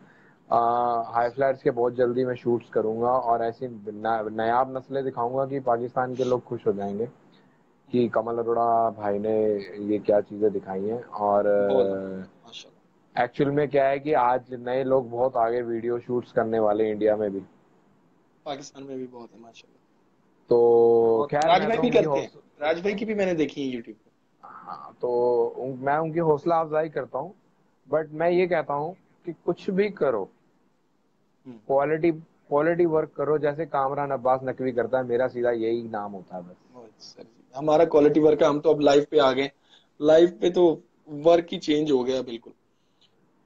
हाई फ्लैट्स के बहुत जल्दी मैं शूट्स करूंगा, और ऐसी नायाब नस्लें दिखाऊंगा कि पाकिस्तान के लोग खुश हो जाएंगे कि कमल अरोड़ा भाई ने ये क्या चीजें दिखाई हैं। और बहुत बढ़िया माशाल्लाह। एक्चुअल में क्या है कि आज नए लोग बहुत आगे वीडियो शूट्स करने वाले हैं इंडिया में भी। पाकिस्तान में भी बहुत है माशाल्लाह। तो बहुत खैर राज मैं भाई तो भी उनकी करते हैं, राज भाई की भी मैंने देखी है यूट्यूब पे। हाँ, तो मैं उनकी हौसला अफजाई करता हूँ, बट मैं ये कहता हूँ कि कुछ भी करो, हम्म। क्वालिटी क्वालिटी वर्क करो, जैसे कामरान अब्बास नकवी करता है, मेरा सीधा यही नाम होता है बस। सर जी हमारा क्वालिटी वर्क है, हम तो अब लाइव पे आ गए। लाइव पे तो वर्क ही चेंज हो गया बिल्कुल।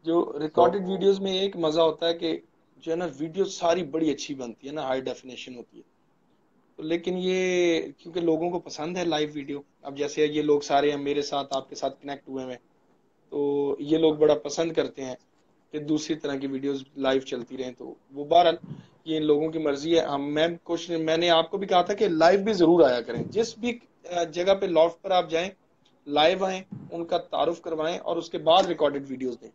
जो तो रिकॉर्डेड वीडियोस में एक मजा होता है कि जो है ना वीडियो सारी बड़ी अच्छी बनती है ना, हाई डेफिनेशन होती है। तो लेकिन ये क्योंकि लोगों को पसंद है लाइव वीडियो, अब जैसे ये लोग सारे हैं मेरे साथ आपके साथ कनेक्ट हुए हैं, तो ये लोग बड़ा पसंद करते हैं कि दूसरी तरह की वीडियोस लाइव चलती रहें। तो वो बहरहाल ये इन लोगों की मर्जी है। हम मैं कोशिश मैंने आपको भी कहा था कि लाइव भी जरूर आया करें, जिस भी जगह पे लॉफ्ट पर आप जाएं, लाइव आएं, उनका तारुफ करवाएं और उसके बाद रिकॉर्डेड वीडियोस दें।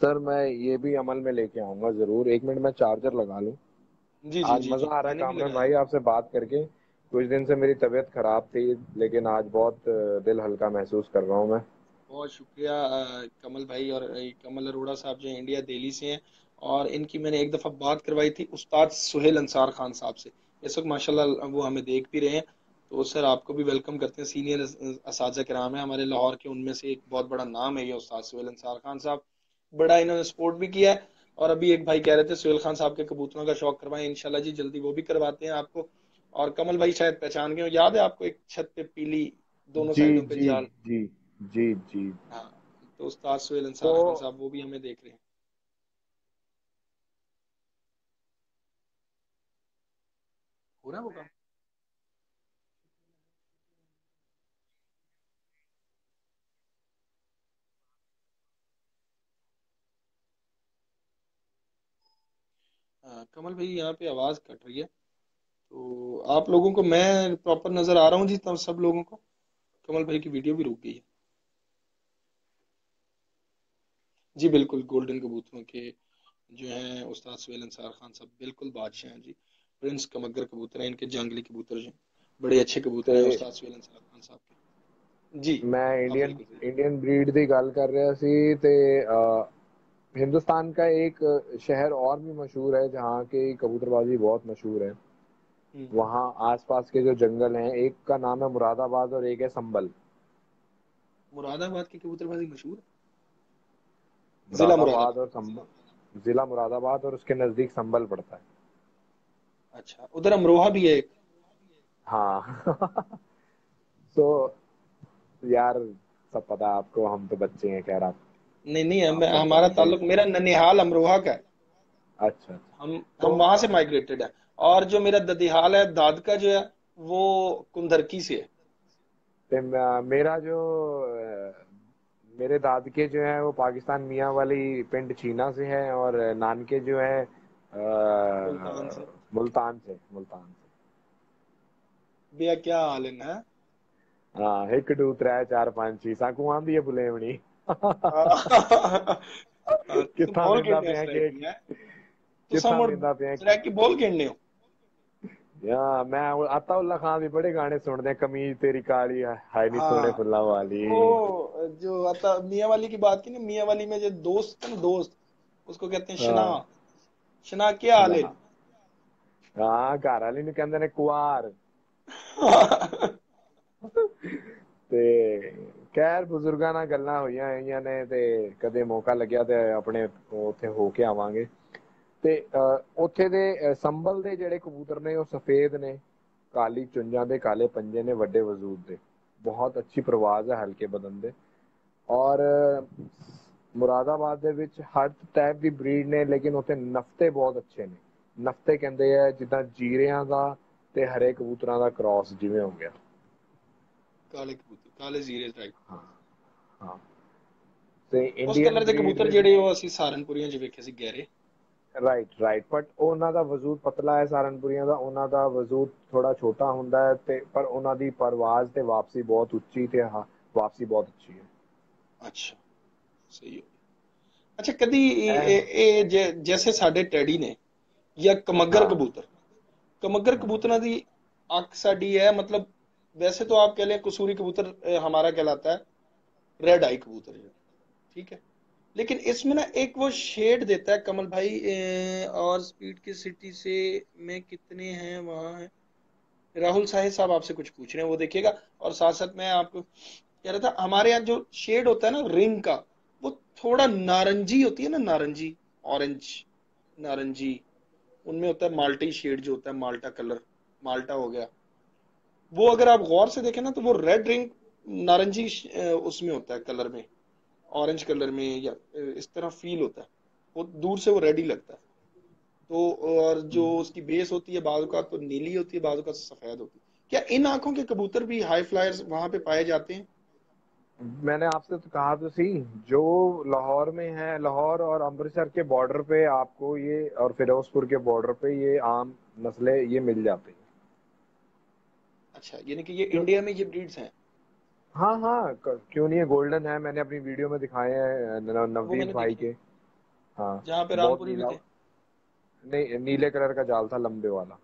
सर मैं ये भी अमल में लेके आऊंगा जरूर। एक मिनट मैं चार्जर लगा लूं। जी जी आज जी जी, मजा आ रहा है मैंने भी कामरान लगाया भाई है। आपसे बात करके। कुछ दिन से मेरी तबीयत खराब थी, लेकिन आज बहुत दिल हल्का महसूस कर रहा हूँ मैं। बहुत शुक्रिया कमल भाई। और कमल अरोड़ा साहब जो हैं इंडिया दिल्ली से हैं, और इनकी मैंने एक दफ़ा बात करवाई थी उस्ताद सुहेल अंसार खान साहब से। इस वक्त माशाल्लाह वो हमें देख भी रहे हैं। तो सर आपको भी वेलकम करते हैं। सीनियर असातिज़ा किराम है हमारे लाहौर के, उनमें से एक बहुत बड़ा नाम है ये उस्ताद सुहेल अंसार खान साहब। बड़ा इन्होंने सपोर्ट भी किया है। और अभी एक भाई कह रहे थे सुहेल खान साहब के कबूतरों का शौक करवाएं, इंशाल्लाह जी जल्दी वो भी करवाते हैं आपको। और कमल भाई शायद पहचान गए हो, याद है आपको एक छत पे पीली दोनों जी साइडों पे जी जाल। जी जी जी। हाँ, तो उस्ताद सुहेल तो अंसार खान साहब वो भी हमें देख रहे हैं। हो रहा है वो काम। कमल भाई यहाँ पे आवाज कट रही है, तो आप लोगों को मैं प्रॉपर नजर आ रहा हूँ जी, तब सब लोगों को। कमल भाई की वीडियो भी रुक गई है। जी बिल्कुल, गोल्डन कबूतरों के जो हैं उस्ताद सुहेल अंसार खान साहब बिल्कुल बादशाह हैं जी। प्रिंस कमगर कबूतर हैं इनके, जंगली कबूतर जो हैं, बड़े अच्छे कबूतर ते हैं उस्ताद सुहेल अंसार खान साहब के। जी, मैं आप इंडियन बिल्कुल सही। इंडियन ब्रीड ਦੀ ਗੱਲ कर रहा सी ते हिंदुस्तान का एक शहर और भी मशहूर है जहाँ की कबूतरबाजी बहुत मशहूर है। हम्म। वहाँ आसपास के जो जंगल हैं, एक का नाम है मुरादाबाद और एक है संभल। मुरादाबाद की कबूतरबाजी मशहूर है। जिला मुरादाबाद और मुरादाबाद। संभल, जिला मुरादाबाद और उसके नजदीक संभल पड़ता है। अच्छा, उधर अमरोहा भी है एक। हाँ। तो यार, सब पता है आपको, हम तो बच्चे हैं। खैर नहीं नहीं, आप सब हमारा जानते ताल्लुक, हैं। मेरा ननिहाल अमरोहा का है। अच्छा अच्छा। हम तो वहां से माइग्रेटेड है। और जो मेरा ददिहाल है दादका जो है, वो कुंदरकी से है। मेरा जो मेरे दादके जो है वो पाकिस्तान मियाँ वाली पिंड छीना से है, और नानके जो है मुल्तान से। मुल्तान से, मुल्तान से। भैया क्या हाल है ना। हाँ, एक दो त्रै चार पांच छे साकू आंदी है बुलेवनी। तुम कित्था बोल लेंदा खेलने हो पिया सराकी केक, है। तुसा कित्था मुड़ लेंदा पिया। सराकी बोल खेलने हो। यार मैं अताउल्ला खान भी बड़े गाने सुनते, कमीज तेरी काली हाय नी सोने हाँ, फुल्ला वाली। वो जो आता मियाँ वाली की बात की ना, मियाँ वाली में जो दोस्त है ना, दोस्त, उसको कहते हैं शना। हाँ शना क्या हाल सुना। है। हाँ घर वाली ने कहते ने कुआर। ਤੇ ਖੈਰ ਬਜ਼ੁਰਗਾਂ ਨਾਲ ਗੱਲਾਂ ਹੋਈਆਂ ਹੋਈਆਂ ਨੇ, ਤੇ ਕਦੇ ਮੌਕਾ ਲੱਗਿਆ ਤੇ ਆਪਣੇ ਉੱਥੇ ਹੋ ਕੇ ਆਵਾਂਗੇ। ਤੇ ਉੱਥੇ ਦੇ ਸੰਭਲ ਦੇ ਜਿਹੜੇ ਕਬੂਤਰ ਨੇ ਉਹ ਸਫੇਦ ਨੇ, ਕਾਲੀ ਚੁੰਝਾਂ ਦੇ, ਕਾਲੇ ਪੰਜੇ ਨੇ, ਵੱਡੇ ਵਜੂਦ ਦੇ, ਬਹੁਤ ਅੱਛੀ ਪ੍ਰਵਾਜ਼ ਹੈ, ਹਲਕੇ ਬਦਨ ਦੇ। ਔਰ ਮੁਰਾਦਾਬਾਦ ਦੇ ਵਿੱਚ ਹਰ ਟਾਈਪ ਦੀ ਬਰੀਡ ਨੇ, ਲੇਕਿਨ ਉੱਥੇ ਨਫਤੇ ਬਹੁਤ ਅੱਛੇ ਨੇ। ਨਫਤੇ ਕਹਿੰਦੇ ਆ ਜਿੱਦਾਂ ਜੀਰਿਆਂ ਦਾ ਤੇ ਹਰੇ ਕਬੂਤਰਾਂ ਦਾ ਕ੍ਰਾਸ ਜਿਵੇਂ ਹੋ ਗਿਆ। काले कबूतर, काले जीरे टाइप। ਹਾਂ ਹਾਂ। ਤੇ उस ਇੰਡੀਅਨ कलर ਦੇ ਬਰੀਡ कबूतर ਦੇ ਜਿਹੜੇ ਉਹ ਅਸੀਂ ਸਹਾਰਨਪੁਰੀਆਂ 'ਚ ਵੇਖੇ ਸੀ, ਗਹਿਰੇ। ਰਾਈਟ ਰਾਈਟ, ਬਟ ਉਹਨਾਂ ਦਾ ਵਜੂਦ ਪਤਲਾ ਹੈ ਸਹਾਰਨਪੁਰੀਆਂ ਦਾ, ਉਹਨਾਂ ਦਾ ਵਜੂਦ ਥੋੜਾ ਛੋਟਾ ਹੁੰਦਾ ਹੈ, ਤੇ ਪਰ ਉਹਨਾਂ ਦੀ ਪਰਵਾਜ਼ ਤੇ ਵਾਪਸੀ ਬਹੁਤ ਉੱਚੀ, ਤੇ ਵਾਪਸੀ ਬਹੁਤ ਅੱਛੀ ਹੈ। अच्छा, सही हो गया। अच्छा, कदी जैसे साडे टैडी ने या कमगर हाँ कबूतर, कमगर हाँ कबूतਰਾਂ ਦੀ ਅੱਖ ਸਾਡੀ है, मतलब वैसे तो आप कह लें कसूरी कबूतर हमारा कहलाता है रेड आई कबूतर जो, ठीक है। लेकिन इसमें ना एक वो शेड देता है कमल भाई, और स्पीड की सिटी से में कितने हैं वहां है। राहुल साहब आपसे कुछ पूछ रहे हैं, वो देखिएगा। और साथ साथ मैं आपको कह रहा था, हमारे यहाँ जो शेड होता है ना रिंग का, वो थोड़ा नारंगी होती है ना, नारंगी, ऑरेंज, नारंगी, उनमें होता है माल्टी शेड जो होता है, माल्टा कलर, माल्टा हो गया। वो अगर आप गौर से देखें ना, तो वो रेड रिंग नारंगी उसमें होता है कलर में, ऑरेंज कलर में, या इस तरह फील होता है। वो दूर से वो रेड ही लगता है। तो और जो उसकी बेस होती है बाजू का तो नीली होती है, बाजू का सफेद होती है। क्या इन आंखों के कबूतर भी हाई फ्लायर्स वहां पे पाए जाते हैं। मैंने आपसे तो कहा तो सी, जो लाहौर में है, लाहौर और अमृतसर के बॉर्डर पे आपको ये, और फिरोजपुर के बॉर्डर पे ये आम नस्लें ये मिल जाती हैं। अच्छा, यानी कि ये क्यों? इंडिया में ये ब्रीड्स हैं? हाँ हाँ, क्यों नहीं है, गोल्डन है, मैंने अपनी वीडियो में दिखाए हैं वो नवदीप मैंने भाई देखे, के। हाँ, जहाँ पे बहुत रामपुरी भी नीला, थे। नहीं नीले कलर का जाल था, लंबे वाला।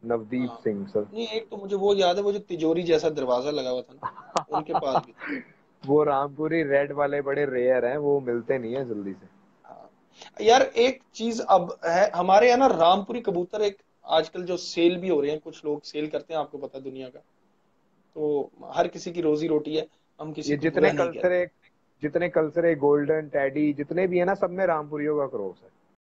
नवदीप हाँ, सिंह सर। नहीं एक तो मुझे वो याद है, वो जो तिजोरी जैसा दरवाजा लगा हुआ था ना, उनके पास भी थे। वो रामपुरी रेड वाले बड़े रेयर हैं, वो मिलते नहीं है जल्दी से। हाँ यार, एक चीज अब है हमारे यहाँ ना, रामपुरी कबूतर एक आजकल जो सेल भी हो रहे हैं, कुछ लोग सेल करते हैं, आपको पता है दुनिया का, तो हर किसी की रोजी रोटी है, हम किसी ये को बुरा नहीं कहते। जितने कल्सरे गोल्डन टेडी जितने भी है ना, सब में रामपुरियों का क्रॉस है।